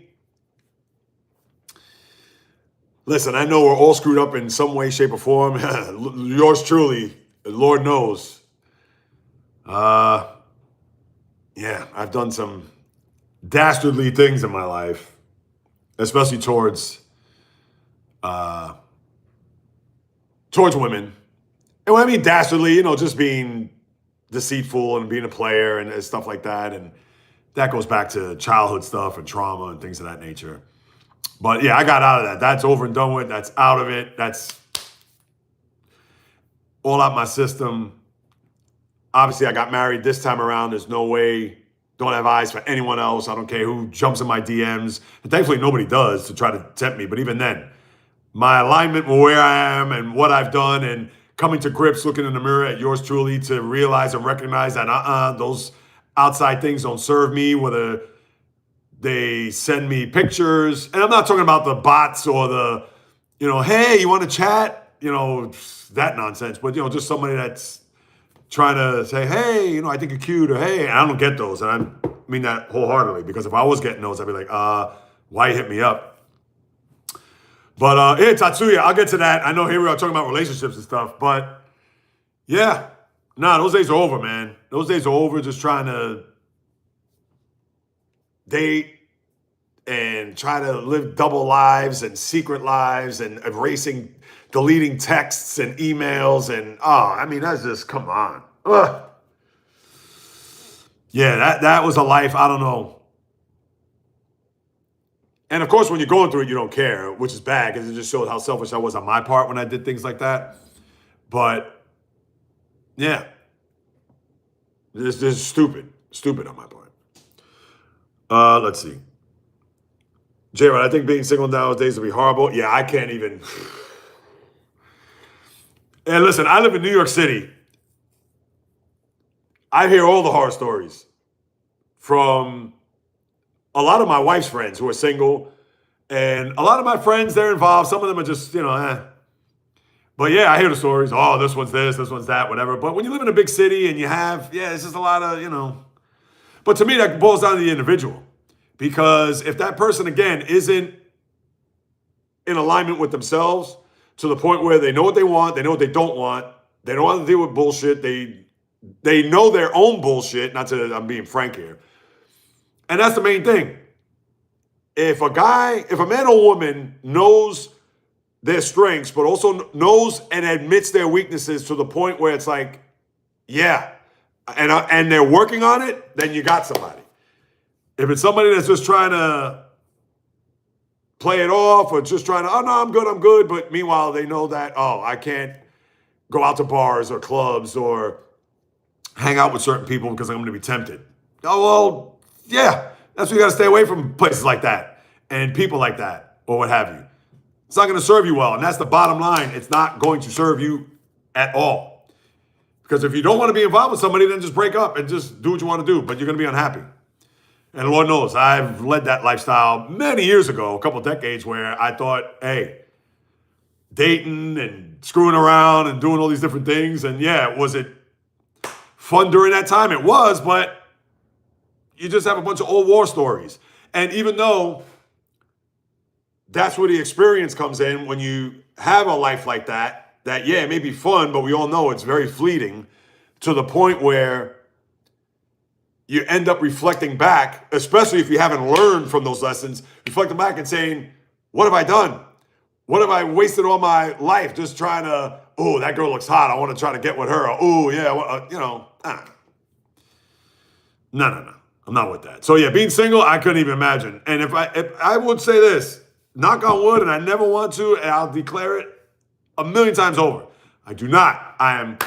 [SPEAKER 1] Listen, I know we're all screwed up in some way, shape, or form. Yours truly, Lord knows. Yeah, I've done some dastardly things in my life, especially towards women. And when I mean dastardly, just being deceitful and being a player and stuff like that. And that goes back to childhood stuff and trauma and things of that nature. But yeah, I got out of that. That's over and done with. That's out of it. That's all out my system. Obviously, I got married this time around. There's no way. Don't have eyes for anyone else. I don't care who jumps in my DMs. And thankfully, nobody does to try to tempt me. But even then, my alignment with where I am and what I've done and coming to grips, looking in the mirror at yours truly to realize and recognize that those outside things don't serve me, whether they send me pictures. And I'm not talking about the bots or the, hey, you want to chat? That nonsense. But, just somebody that's trying to say, hey, I think you're cute, or hey, and I don't get those. And I mean that wholeheartedly, because if I was getting those, I'd be like, why you hit me up? But, yeah, Tatsuya, I'll get to that. I know here we are talking about relationships and stuff, but yeah, those days are over, man. Those days are over, just trying to date and try to live double lives and secret lives and deleting texts and emails and, that's just, come on. Ugh. Yeah, that was a life, I don't know. And of course, when you're going through it, you don't care, which is bad because it just shows how selfish I was on my part when I did things like that. But yeah, this is stupid. Stupid on my part. Let's see. J-Rod, I think being single nowadays would be horrible. Yeah, I can't even. And listen, I live in New York City. I hear all the horror stories from a lot of my wife's friends who are single, and a lot of my friends, they're involved. Some of them are just, But yeah, I hear the stories. Oh, this one's this one's that, whatever. But when you live in a big city and you have, it's just a lot of. But to me, that boils down to the individual. Because if that person, again, isn't in alignment with themselves to the point where they know what they want, they know what they don't want, they don't want to deal with bullshit, they know their own bullshit, I'm being frank here. And that's the main thing. If a man or woman knows their strengths, but also knows and admits their weaknesses to the point where it's like, yeah, and they're working on it, then you got somebody. If it's somebody that's just trying to play it off or just trying to, oh, no, I'm good. But meanwhile, they know that, oh, I can't go out to bars or clubs or hang out with certain people because I'm going to be tempted. Oh, well, yeah, that's why you got to stay away from places like that and people like that or what have you. It's not going to serve you well. And that's the bottom line. It's not going to serve you at all. Because if you don't want to be involved with somebody, then just break up and just do what you want to do. But you're going to be unhappy. And Lord knows, I've led that lifestyle many years ago, a couple of decades, where I thought, hey, dating and screwing around and doing all these different things. And yeah, was it fun during that time? It was, but you just have a bunch of old war stories. And even though that's where the experience comes in when you have a life like that, yeah, it may be fun, but we all know it's very fleeting to the point where you end up reflecting back, especially if you haven't learned from those lessons, reflecting back and saying, what have I done? What have I wasted all my life just trying to, oh, that girl looks hot. I want to try to get with her. Oh, yeah, No. I'm not with that. So yeah, being single, I couldn't even imagine. And if I would say this, knock on wood, and I never want to, and I'll declare it a million times over. I do not. I am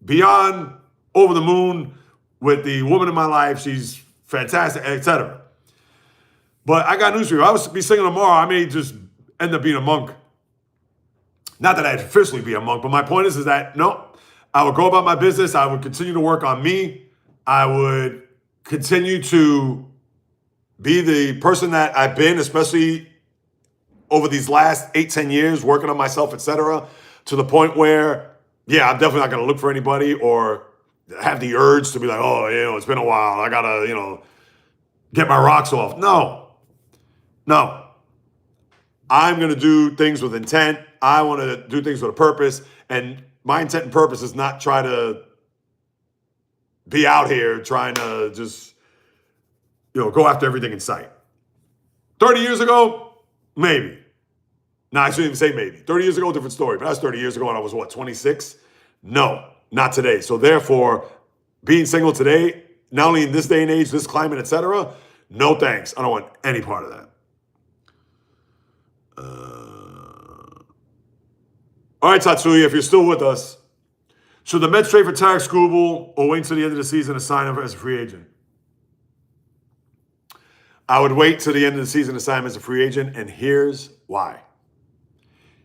[SPEAKER 1] beyond over the moon with the woman in my life. She's fantastic, etc. But I got news for you. If I was to be single tomorrow, I may just end up being a monk. Not that I'd officially be a monk, but my point is that, no, I would go about my business. I would continue to work on me. I would continue to be the person that I've been, especially over these last 8-10 years, working on myself, etc., to the point where, yeah, I'm definitely not going to look for anybody or have the urge to be like, oh, it's been a while. I got to, get my rocks off. No. I'm going to do things with intent. I want to do things with a purpose. And my intent and purpose is not try to be out here trying to just, go after everything in sight. 30 years ago, maybe. No, I shouldn't even say maybe. 30 years ago, different story. But that was 30 years ago and I was, 26? No, not today. So therefore, being single today, not only in this day and age, this climate, etc., no thanks. I don't want any part of that. All right, Tatsuya, if you're still with us, should the Mets trade for Tarek Skubal or wait until the end of the season to sign him as a free agent? I would wait till the end of the season to sign him as a free agent, and here's why.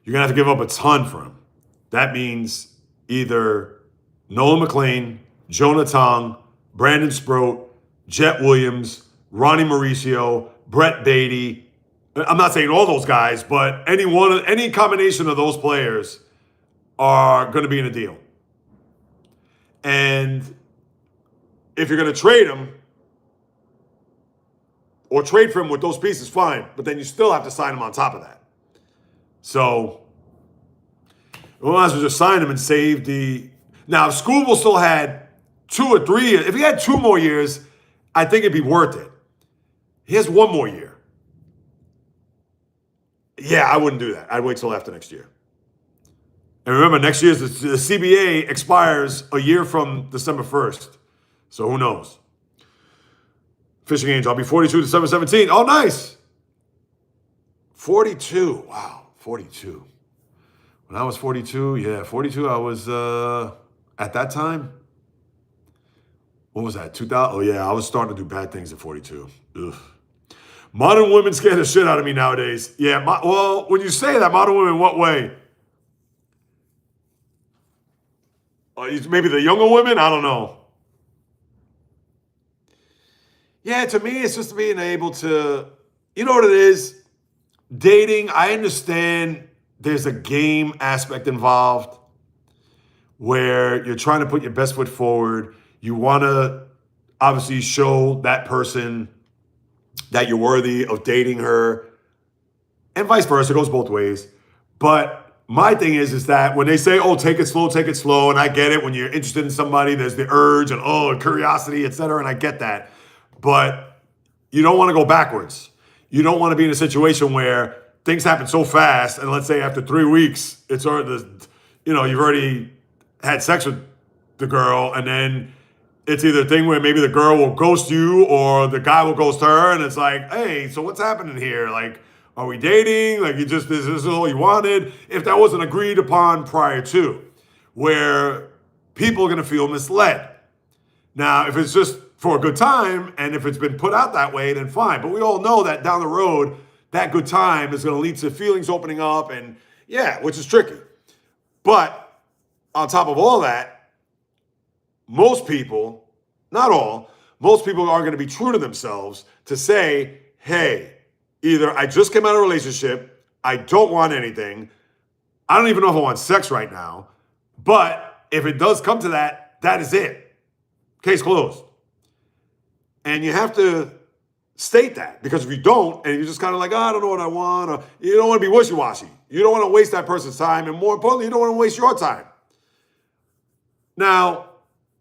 [SPEAKER 1] You're going to have to give up a ton for him. That means either Nolan McLean, Jonah Tong, Brandon Sproat, Jet Williams, Ronnie Mauricio, Brett Beatty. I'm not saying all those guys, but any combination of those players are going to be in a deal. And if you're going to trade them or trade for him with those pieces, fine. But then you still have to sign him on top of that. So we might as well just sign him and save the... Now, if Skubal still had 2 or 3 years, if he had 2 more years, I think it'd be worth it. He has 1 more year. Yeah, I wouldn't do that. I'd wait till after next year. And remember, next year's the CBA expires a year from December 1st. So who knows? Fishing Angel, I'll be 42 December 17th. Oh, nice. 42. Wow, 42. When I was 42, yeah, 42, I was, at that time, what was that, 2000? Oh, yeah, I was starting to do bad things at 42. Ugh. Modern women scare the shit out of me nowadays. Yeah, well, when you say that, modern women, what way? Maybe the younger women? I don't know. Yeah, to me, it's just being able to, you know what it is? Dating, I understand there's a game aspect involved where you're trying to put your best foot forward. You want to obviously show that person that you're worthy of dating her, and vice versa. It goes both ways. But my thing is that when they say, oh, take it slow, and I get it. When you're interested in somebody, there's the urge and curiosity, etc., and I get that. But you don't want to go backwards. You don't want to be in a situation where things happen so fast, and let's say after 3 weeks, it's already, you've already had sex with the girl, and then it's either a thing where maybe the girl will ghost you or the guy will ghost her, and it's like, hey, so what's happening here? Like, are we dating? Like, this is all you wanted? If that wasn't agreed upon prior to, where people are going to feel misled. Now, if it's just for a good time, and if it's been put out that way, then fine. But we all know that down the road, that good time is going to lead to feelings opening up, and yeah, which is tricky. But on top of all that, most people, not all, most people are going to be true to themselves to say, hey, either I just came out of a relationship, I don't want anything, I don't even know if I want sex right now, but if it does come to that, that is it. Case closed. And you have to state that, because if you don't, and you're just kind of like, I don't know what I want, or you don't want to be wishy-washy. You don't want to waste that person's time, and more importantly, you don't want to waste your time. Now,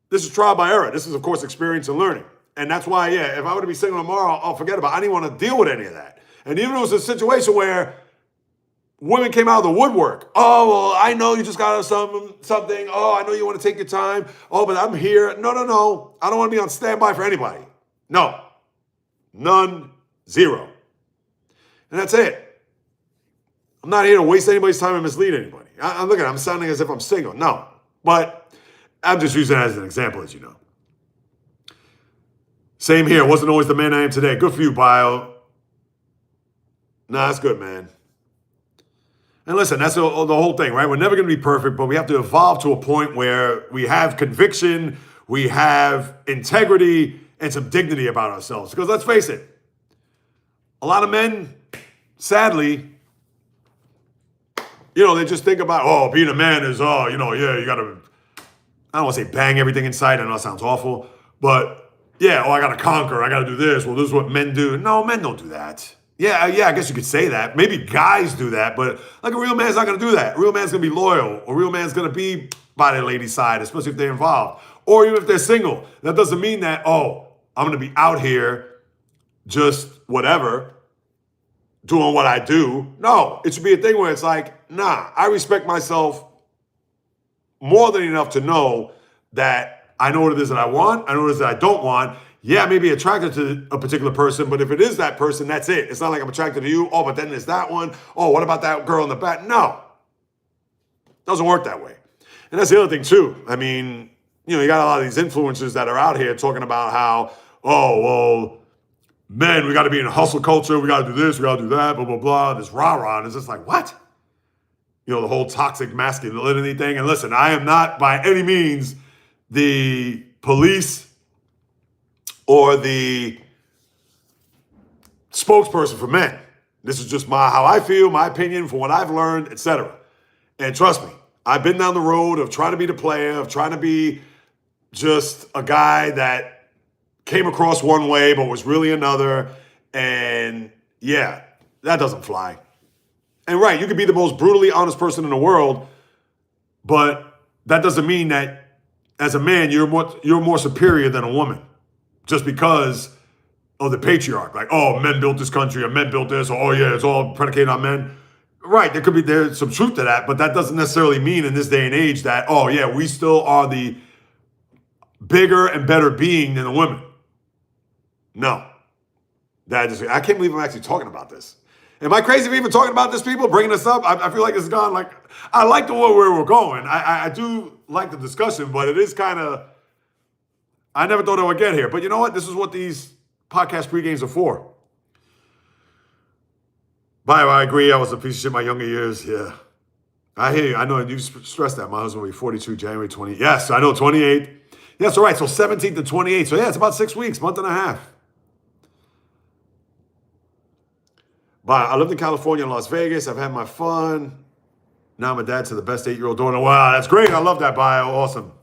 [SPEAKER 1] this is trial by error. This is, of course, experience and learning. And that's why, yeah, if I were to be single tomorrow, I'll forget about it. I didn't want to deal with any of that. And even if it was a situation where women came out of the woodwork. Oh, well, I know you just got something. Oh, I know you want to take your time. Oh, but I'm here. No. I don't want to be on standby for anybody. No. None. Zero. And that's it. I'm not here to waste anybody's time and mislead anybody. I'm sounding as if I'm single. No. But I'm just using it as an example, as you know. Same here. Wasn't always the man I am today. Good for you, Bio. Nah, that's good, man. And listen, that's the whole thing, right? We're never going to be perfect, but we have to evolve to a point where we have conviction, we have integrity, and some dignity about ourselves. Because let's face it, a lot of men, sadly, they just think about, being a man is, you got to, I don't want to say bang everything in sight. I know that sounds awful. But, I got to conquer. I got to do this. Well, this is what men do. No, men don't do that. Yeah, I guess you could say that. Maybe guys do that, but like a real man's not going to do that. A real man's going to be loyal. A real man's going to be by their lady's side, especially if they're involved. Or even if they're single. That doesn't mean that, I'm going to be out here just whatever, doing what I do. No, it should be a thing where it's like, nah, I respect myself more than enough to know that I know what it is that I want. I know what it is that I don't want. Yeah, I may be attracted to a particular person, but if it is that person, that's it. It's not like I'm attracted to you. Oh, but then there's that one. Oh, what about that girl in the back? No. It doesn't work that way. And that's the other thing, too. I mean, you got a lot of these influencers that are out here talking about how, men, we got to be in a hustle culture. We got to do this. We got to do that, blah, blah, blah. This rah-rah. And it's just like, what? The whole toxic masculinity thing. And listen, I am not by any means the police or the spokesperson for men. This is just how I feel, my opinion, from what I've learned, etc. And trust me, I've been down the road of trying to be the player, of trying to be just a guy that came across one way but was really another. And yeah, that doesn't fly. And right, you could be the most brutally honest person in the world, but that doesn't mean that as a man, you're more superior than a woman. Just because of the patriarch. Like, men built this country, or men built this, or it's all predicated on men. Right, there's some truth to that, but that doesn't necessarily mean in this day and age that, we still are the bigger and better being than the women. No. I can't believe I'm actually talking about this. Am I crazy for even talking about this, people? Bringing this up? I feel like it's gone. Like, I like the way we're going. I do like the discussion, but it is kind of, I never thought I would get here. But you know what? This is what these podcast pre-games are for. By the way, I agree. I was a piece of shit in my younger years. Yeah. I hear you. I know you stressed that. My husband will be 42, January 20. Yes, I know, 28. Yes, all right. So 17th to 28. So yeah, it's about 6 weeks, month and a half. But I lived in California and Las Vegas. I've had my fun. Now I'm a dad to the best 8-year-old daughter. Wow, that's great. I love that bio. Awesome.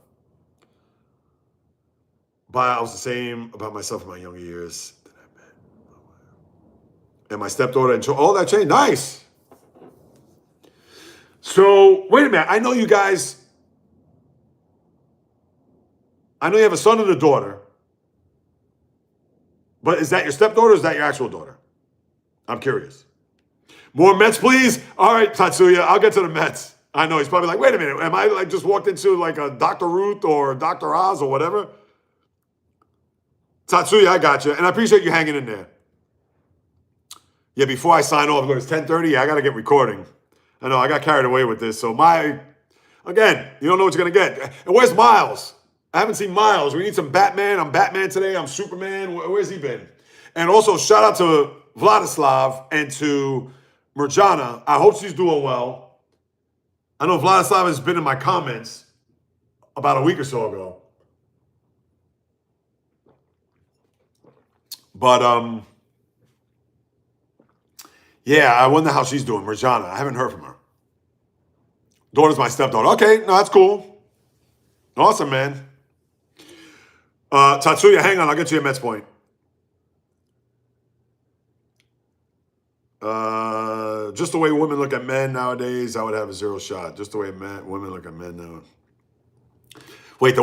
[SPEAKER 1] Bio, I was the same about myself in my younger years. And my stepdaughter and all that changed. Nice. So, wait a minute. I know you guys, I know you have a son and a daughter. But is that your stepdaughter or is that your actual daughter? I'm curious. More Mets, please? All right, Tatsuya, I'll get to the Mets. I know, he's probably like, wait a minute. Am I like just walked into like a Dr. Ruth or Dr. Oz or whatever? Tatsuya, I got you. And I appreciate you hanging in there. Yeah, before I sign off, it's 10:30. Yeah, I got to get recording. I know, I got carried away with this. So again, you don't know what you're going to get. And where's Miles? I haven't seen Miles. We need some Batman. I'm Batman today. I'm Superman. Where's he been? And also, shout out to Vladislav and to Mirjana. I hope she's doing well. I know Vladislav has been in my comments about a week or so ago. But, yeah, I wonder how she's doing, Mirjana. I haven't heard from her. Daughter's my stepdaughter. Okay, no, that's cool. Awesome, man. Tatsuya, hang on. I'll get you a Mets point. Just the way women look at men nowadays, I would have a 0 shot. Just the way women look at men now. Wait,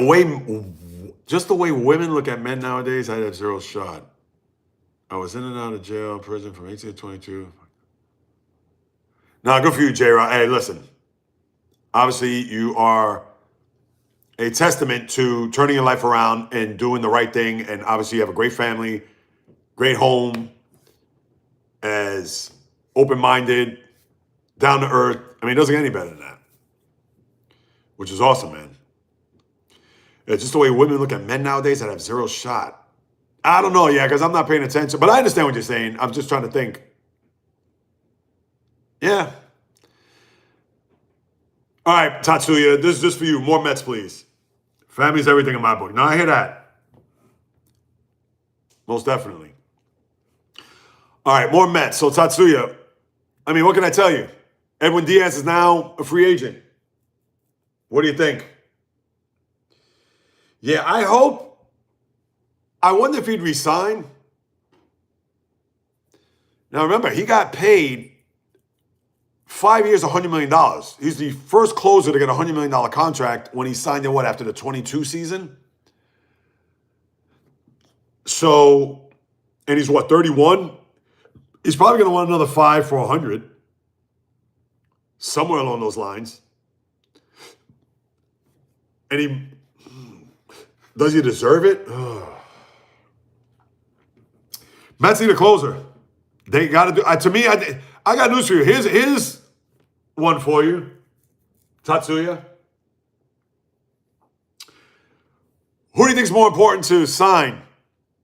[SPEAKER 1] just the way women look at men nowadays, I'd have 0 shot. I was in and out of jail, prison from 18 to 22. Nah, good for you, J-Rod. Hey, listen. Obviously, you are a testament to turning your life around and doing the right thing. And obviously, you have a great family, great home, as open-minded, down to earth. I mean, it doesn't get any better than that, which is awesome, man. It's just the way women look at men nowadays, I'd have 0 shot. I don't know, yeah, because I'm not paying attention. But I understand what you're saying. I'm just trying to think. Yeah. All right, Tatsuya, this is just for you. More Mets, please. Family's everything in my book. Now, I hear that. Most definitely. All right, more Mets. So, Tatsuya, I mean, what can I tell you? Edwin Diaz is now a free agent. What do you think? Yeah, I wonder if he'd resign. Now, remember, he got paid 5 years, $100 million. He's the first closer to get a $100 million contract when he signed in, after the 22 season? So, and he's 31? He's probably going to want another 5 for 100. Somewhere along those lines. And does he deserve it? Mets need a closer. They got to do. To me, I got news for you. Here's one for you, Tatsuya. Who do you think is more important to sign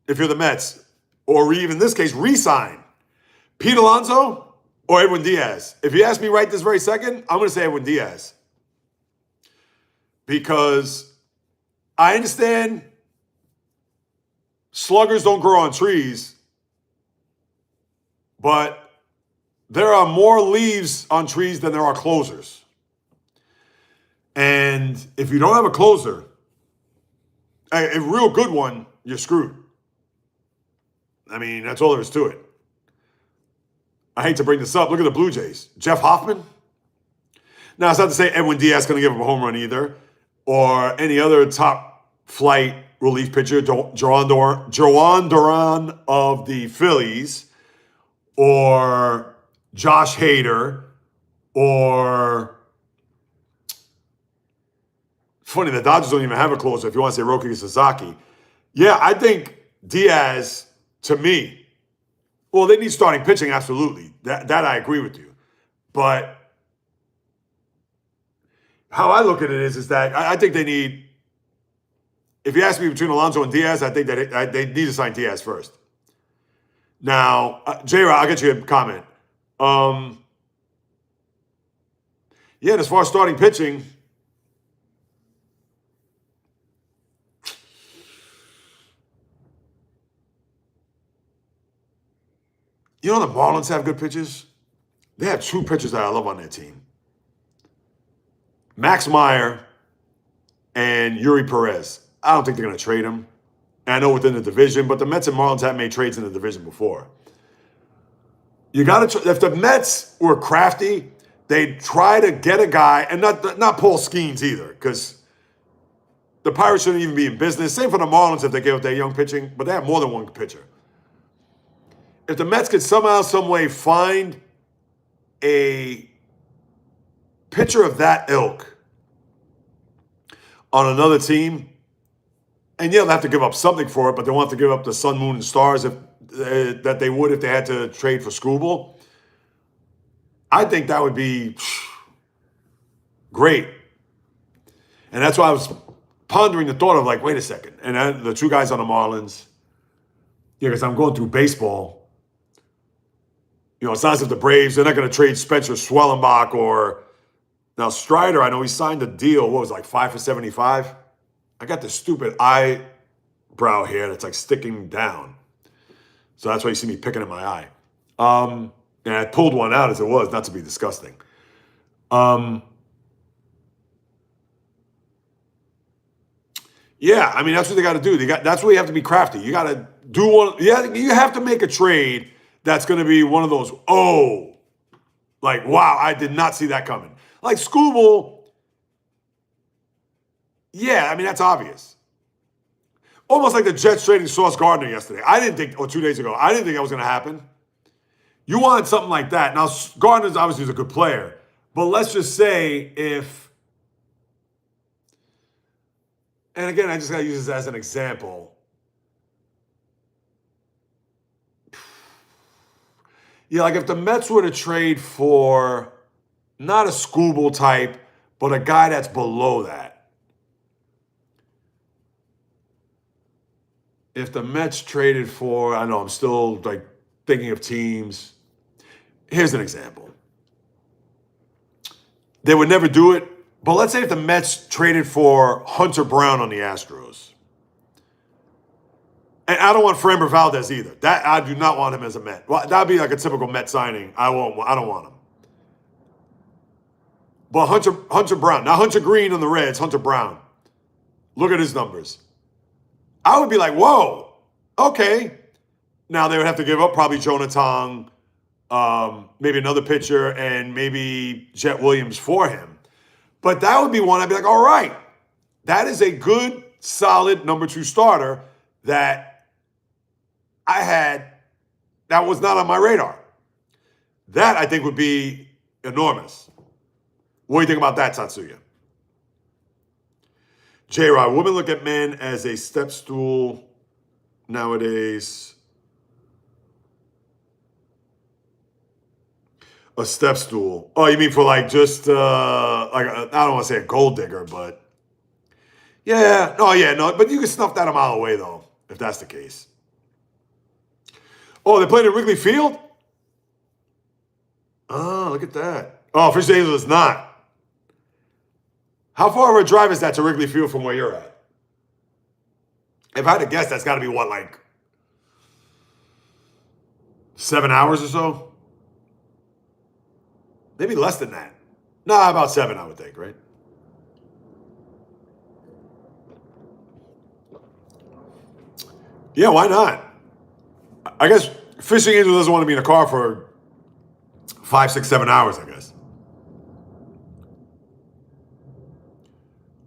[SPEAKER 1] if you're the Mets, or even in this case, re-sign? Pete Alonso or Edwin Diaz? If you ask me right this very second, I'm going to say Edwin Diaz, because I understand sluggers don't grow on trees, but there are more leaves on trees than there are closers. And if you don't have a closer, a real good one, you're screwed. I mean, that's all there is to it. I hate to bring this up. Look at the Blue Jays. Jeff Hoffman. Now, it's not to say Edwin Diaz is going to give him a home run either, or any other top flight relief pitcher, Joan Duran of the Phillies, or Josh Hader, or it's funny, the Dodgers don't even have a closer if you want to say Roki Sasaki. Yeah, I think Diaz, to me, Well, they need starting pitching, absolutely. That I agree with you. But how I look at it is that I think they need. If you ask me between Alonso and Diaz, I think that they need to sign Diaz first. Now, J-Rod, I'll get you a comment. Yeah, and as far as starting pitching, you know the Marlins have good pitchers? They have two pitchers that I love on their team. Max Meyer and Yuri Perez. I don't think they're going to trade him. And I know within the division, but the Mets and Marlins have made trades in the division before. You got to, if the Mets were crafty, they'd try to get a guy, and not Paul Skeens either, because the Pirates shouldn't even be in business. Same for the Marlins if they give up their young pitching, but they have more than one pitcher. If the Mets could somehow, some way find a pitcher of that ilk on another team, and yeah, they'll have to give up something for it, but they won't have to give up the sun, moon, and stars that they would if they had to trade for Skubal. I think that would be great. And that's why I was pondering the thought of like, wait a second. And the two guys on the Marlins, yeah, because I'm going through baseball. You know, it's not as if the Braves, they're not going to trade Spencer Schwellenbach or now Strider. I know he signed a deal. What was it, like 5 for $75? I got this stupid eyebrow hair that's like sticking down. So that's why you see me picking at my eye. And I pulled one out as it was, not to be disgusting. Yeah, I mean, that's what they got to do. That's where you have to be crafty. You got to do one. Yeah, you have to make a trade that's going to be one of those, like, wow, I did not see that coming. Like Skubal, yeah, I mean, that's obvious. Almost like the Jets trading Sauce Gardner yesterday. Or 2 days ago, I didn't think that was going to happen. You want something like that. Now, Gardner's obviously a good player, but let's just say if, and again, I just got to use this as an example. Yeah, like if the Mets were to trade for not a Skubal type, but a guy that's below that. If the Mets traded for, I know I'm still like thinking of teams. Here's an example. They would never do it, but let's say if the Mets traded for Hunter Brown on the Astros. And I don't want Framber Valdez either. That I do not want him as a Met. Well, that'd be like a typical Met signing. I don't want him. But Hunter Brown, not Hunter Green on the Reds, Hunter Brown. Look at his numbers. I would be like, whoa, okay. Now they would have to give up probably Jonah Tong, maybe another pitcher, and maybe Jet Williams for him. But that would be one I'd be like, all right, that is a good, solid number 2 starter that I had that was not on my radar. That, I think, would be enormous. What do you think about that, Tatsuya? J-Rod, women look at men as a step stool nowadays. A step stool. Oh, you mean for like just, I don't want to say a gold digger, but yeah. No, but you can snuff that a mile away, though, if that's the case. Oh, they're playing at Wrigley Field? Oh, look at that. Oh, Fish Angel is not. How far of a drive is that to Wrigley Field from where you're at? If I had to guess, that's got to be what, like 7 hours or so? Maybe less than that. No, about 7, I would think, right? Yeah, why not? I guess Fishing Angel doesn't want to be in a car for 5, 6, 7 hours, I guess.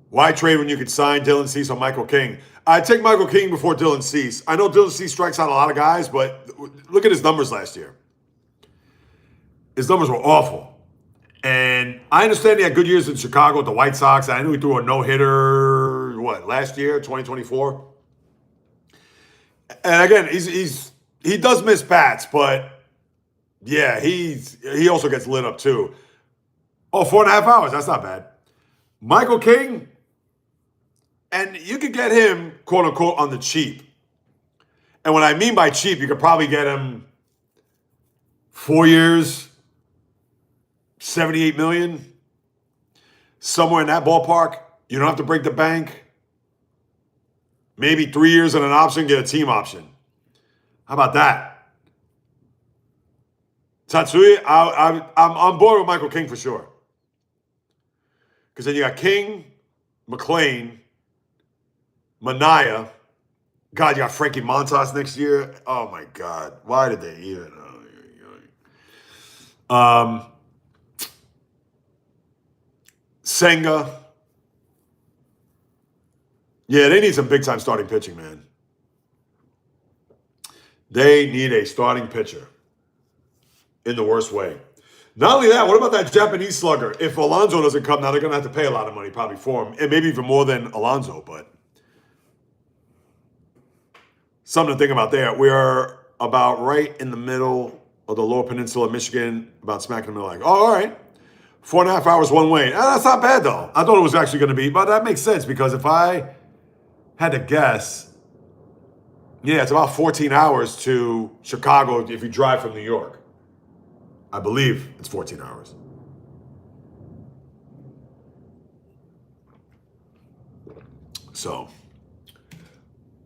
[SPEAKER 1] Why trade when you could sign Dylan Cease or Michael King? I'd take Michael King before Dylan Cease. I know Dylan Cease strikes out a lot of guys, but look at his numbers last year. His numbers were awful. And I understand he had good years in Chicago with the White Sox. I knew he threw a no-hitter, last year, 2024? And again, he's he does miss bats, but yeah, he also gets lit up too. Oh, 4.5 hours. That's not bad. Michael King, and you could get him, quote unquote, on the cheap. And what I mean by cheap, you could probably get him 4 years, 78 million, somewhere in that ballpark. You don't have to break the bank. Maybe 3 years and an option, get a team option. How about that? Tatsuya, I'm on board with Michael King for sure. Because then you got King, McClain, Mania. God, you got Frankie Montas next year. Oh my God. Why did they even? Senga. Yeah, they need some big time starting pitching, man. They need a starting pitcher in the worst way. Not only that, what about that Japanese slugger? If Alonso doesn't come now, they're going to have to pay a lot of money probably for him, and maybe even more than Alonso, but something to think about there. We are about right in the middle of the Lower Peninsula of Michigan, about smack in the middle. Like, oh, all right. 4.5 hours one way. That's not bad, though. I thought it was actually going to be, but that makes sense because if I had to guess, yeah, it's about 14 hours to Chicago if you drive from New York. I believe it's 14 hours. So,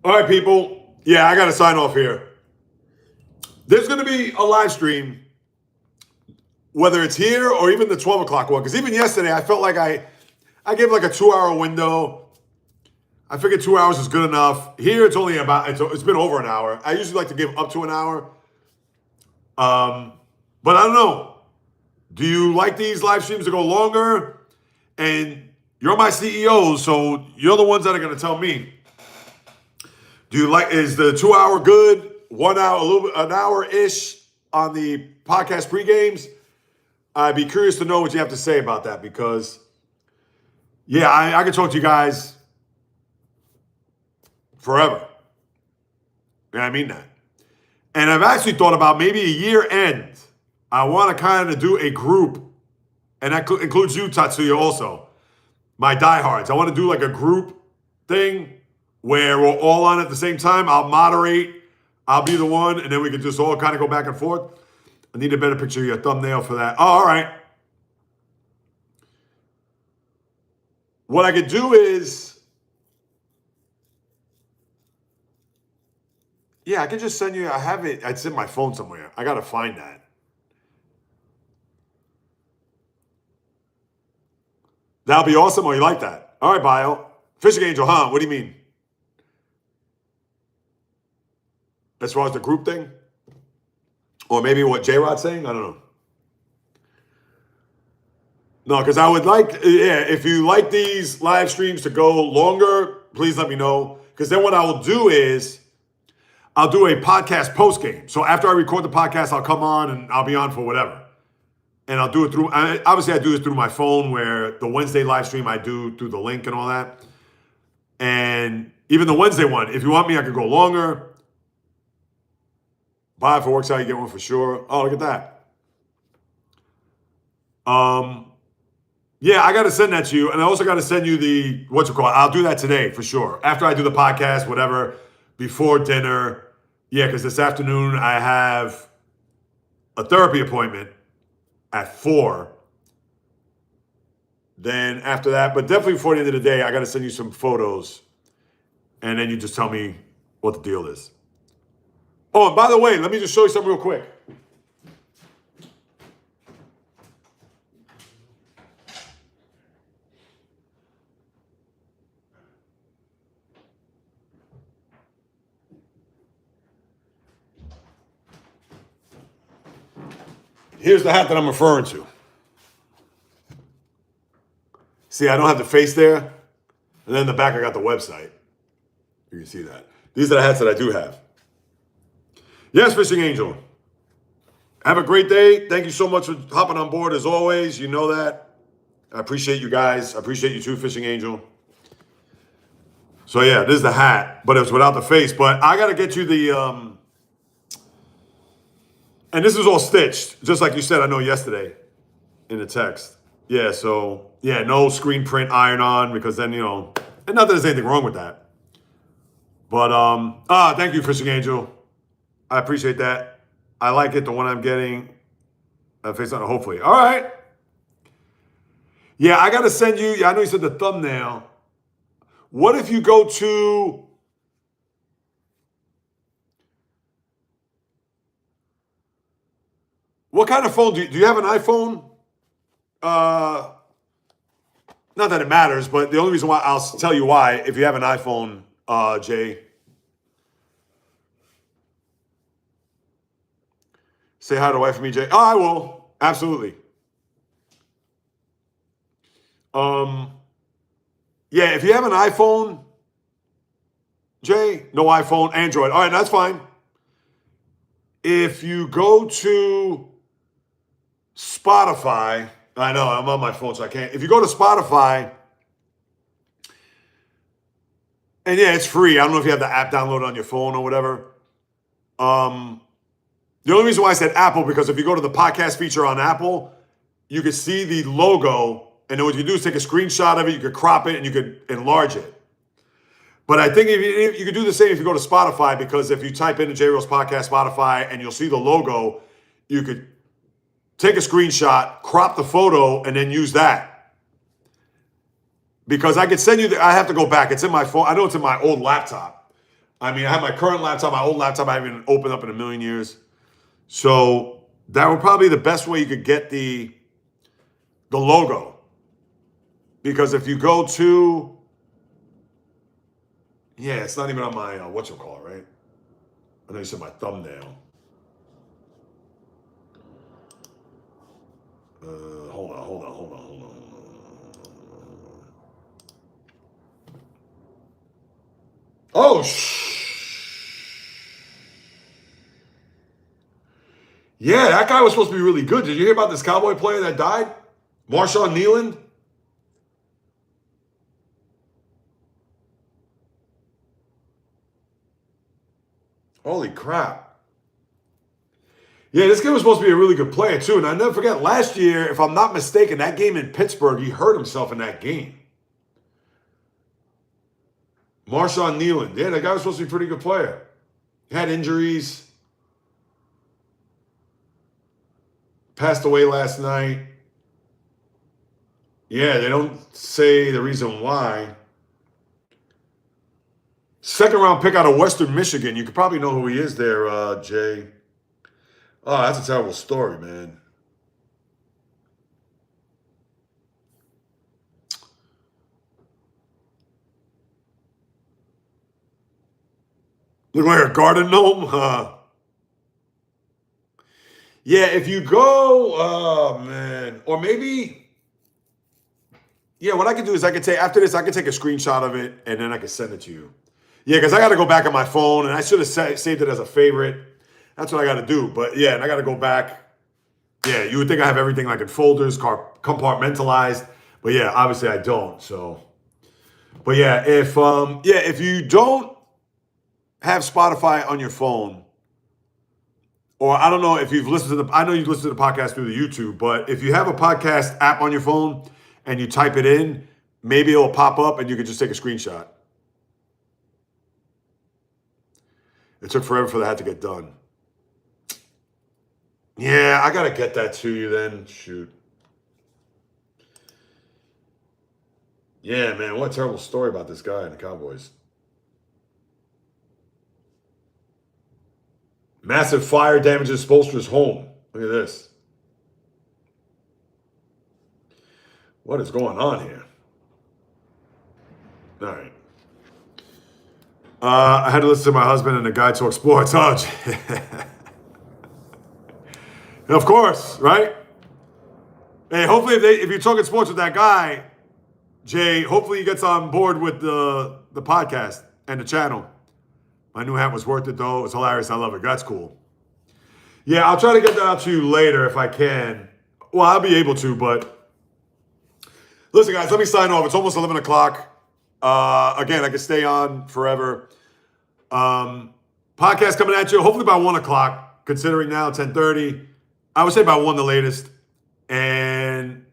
[SPEAKER 1] all right, people. Yeah, I got to sign off here. There's going to be a live stream, whether it's here or even the 12 o'clock one. Because even yesterday, I felt like I gave like a 2-hour window. I figured 2 hours is good enough. Here, it's only it's been over an hour. I usually like to give up to an hour. But I don't know. Do you like these live streams to go longer? And you're my CEOs, so you're the ones that are going to tell me. Do you like? Is the 2 hour good? 1 hour, an hour-ish on the podcast pre-games? I'd be curious to know what you have to say about that because, yeah, I can talk to you guys forever. And I mean that. And I've actually thought about maybe a year end. I want to kind of do a group, and that includes you, Tatsuya, also. My diehards. I want to do like a group thing where we're all on at the same time. I'll moderate. I'll be the one, and then we can just all kind of go back and forth. I need a better picture of your thumbnail for that. Oh, all right. What I could do is, yeah, I could just send you. I have it. It's in my phone somewhere. I got to find that. That'll be awesome. Oh, you like that? All right, Bio. Fishing Angel, huh? What do you mean? As far as the group thing? Or maybe what J-Rod's saying? I don't know. No, because I would like, yeah, if you like these live streams to go longer, please let me know. Because then what I will do is, I'll do a podcast post game. So after I record the podcast, I'll come on and I'll be on for whatever. And I'll do it through, obviously I do this through my phone where the Wednesday live stream I do through the link and all that. And even the Wednesday one, if you want me, I could go longer. Buy if it works out, you get one for sure. Oh, look at that. Yeah, I got to send that to you. And I also got to send you the, I'll do that today for sure. After I do the podcast, whatever, before dinner. Yeah, because this afternoon I have a therapy appointment at 4. Then after that, but definitely before the end of the day, I got to send you some photos. And then you just tell me what the deal is. Oh, and by the way, let me just show you something real quick. Here's the hat that I'm referring to. See, I don't have the face there. And then in the back, I got the website. You can see that. These are the hats that I do have. Yes, Fishing Angel. Have a great day. Thank you so much for hopping on board as always. You know that. I appreciate you guys. I appreciate you too, Fishing Angel. So yeah, this is the hat, but it's without the face. But I got to get you And this is all stitched, just like you said, I know yesterday in the text. Yeah, so, yeah, no screen print iron on because then, and not that there's anything wrong with that. But, thank you, Fishing Angel. I appreciate that. I like it, the one I'm getting. Face on it, hopefully. All right. Yeah, I got to send you, I know you said the thumbnail. What if you go to, what kind of phone do you have an iPhone? Not that it matters, but the only reason why, I'll tell you why, if you have an iPhone, Jay. Say hi to the wife for me, Jay. Oh, I will. Absolutely. Yeah, if you have an iPhone, Jay, no iPhone, Android. All right, that's fine. If you go to Spotify, I know I'm on my phone, so I can't. If you go to Spotify, and yeah, it's free. I don't know if you have the app downloaded on your phone or whatever. The only reason why I said Apple, because if you go to the podcast feature on Apple, you can see the logo, and then what you do is take a screenshot of it, you could crop it, and you could enlarge it. But I think if you could do the same if you go to Spotify, because if you type in the JAYREELZ podcast Spotify and you'll see the logo, you could take a screenshot, crop the photo, and then use that. Because I could send you, I have to go back. It's in my phone. I know it's in my old laptop. I mean, I have my current laptop, my old laptop I haven't opened up in a million years. So that would probably be the best way you could get the logo. Because if you go to, yeah, it's not even on my, whatchamacallit, right? I know you said my thumbnail. Hold on. Oh, yeah, that guy was supposed to be really good. Did you hear about this Cowboy player that died? Marshawn Nealand? Holy crap. Yeah, this kid was supposed to be a really good player, too. And I never forget, last year, if I'm not mistaken, that game in Pittsburgh, he hurt himself in that game. Marshawn Nealand. Yeah, that guy was supposed to be a pretty good player. He had injuries. Passed away last night. Yeah, they don't say the reason why. Second round pick out of Western Michigan. You could probably know who he is there, Jay. Oh, that's a terrible story, man. Look like a garden gnome, huh? Yeah, if you go, oh man, or maybe, yeah, what I can do is I can take, after this, I can take a screenshot of it and then I can send it to you. Yeah, because I got to go back on my phone and I should have saved it as a favorite. That's what I got to do. But yeah, and I got to go back. Yeah, you would think I have everything like in folders, compartmentalized. But yeah, obviously I don't. So, but yeah, if you don't have Spotify on your phone, or I don't know if you've listened to I know you've listened to the podcast through the YouTube, but if you have a podcast app on your phone and you type it in, maybe it'll pop up and you can just take a screenshot. It took forever for that to get done. Yeah, I got to get that to you then. Shoot. Yeah, man, what a terrible story about this guy and the Cowboys. Massive fire damages Spoelstra's home. Look at this. What is going on here? All right. I had to listen to my husband and the guy talk sports. Oh, of course, right? Hey, hopefully if you're talking sports with that guy, Jay, hopefully he gets on board with the podcast and the channel. My new hat was worth it, though. It's hilarious. I love it. That's cool. Yeah, I'll try to get that out to you later if I can. Well, I'll be able to, but listen, guys, let me sign off. It's almost 11 o'clock. Again, I can stay on forever. Podcast coming at you hopefully by 1 o'clock. considering now 10:30. I would say by 1 the latest. And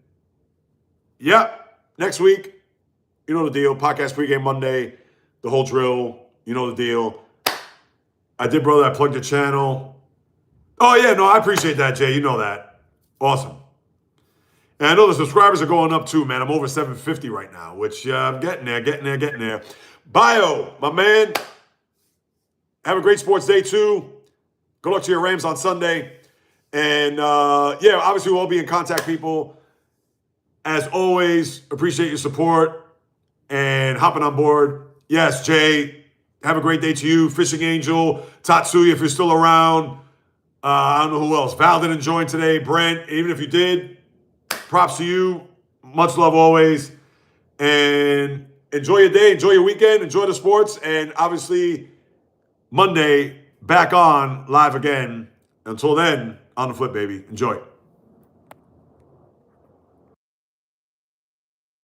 [SPEAKER 1] yeah, next week, you know the deal. Podcast pregame Monday, the whole drill. You know the deal. I did, brother. I plugged the channel. Oh, yeah, no, I appreciate that, Jay. You know that. Awesome. And I know the subscribers are going up too, man. I'm over 750 right now, which I'm getting there. Bio, my man. Have a great sports day, too. Good luck to your Rams on Sunday. And, yeah, obviously we'll all be in contact, people. As always, appreciate your support and hopping on board. Yes, Jay, have a great day to you. Fishing Angel, Tatsuya, if you're still around. I don't know who else. Val didn't join today. Brent, even if you did, props to you. Much love always. And enjoy your day. Enjoy your weekend. Enjoy the sports. And obviously, Monday, back on live again. Until then, on the flip, baby. Enjoy.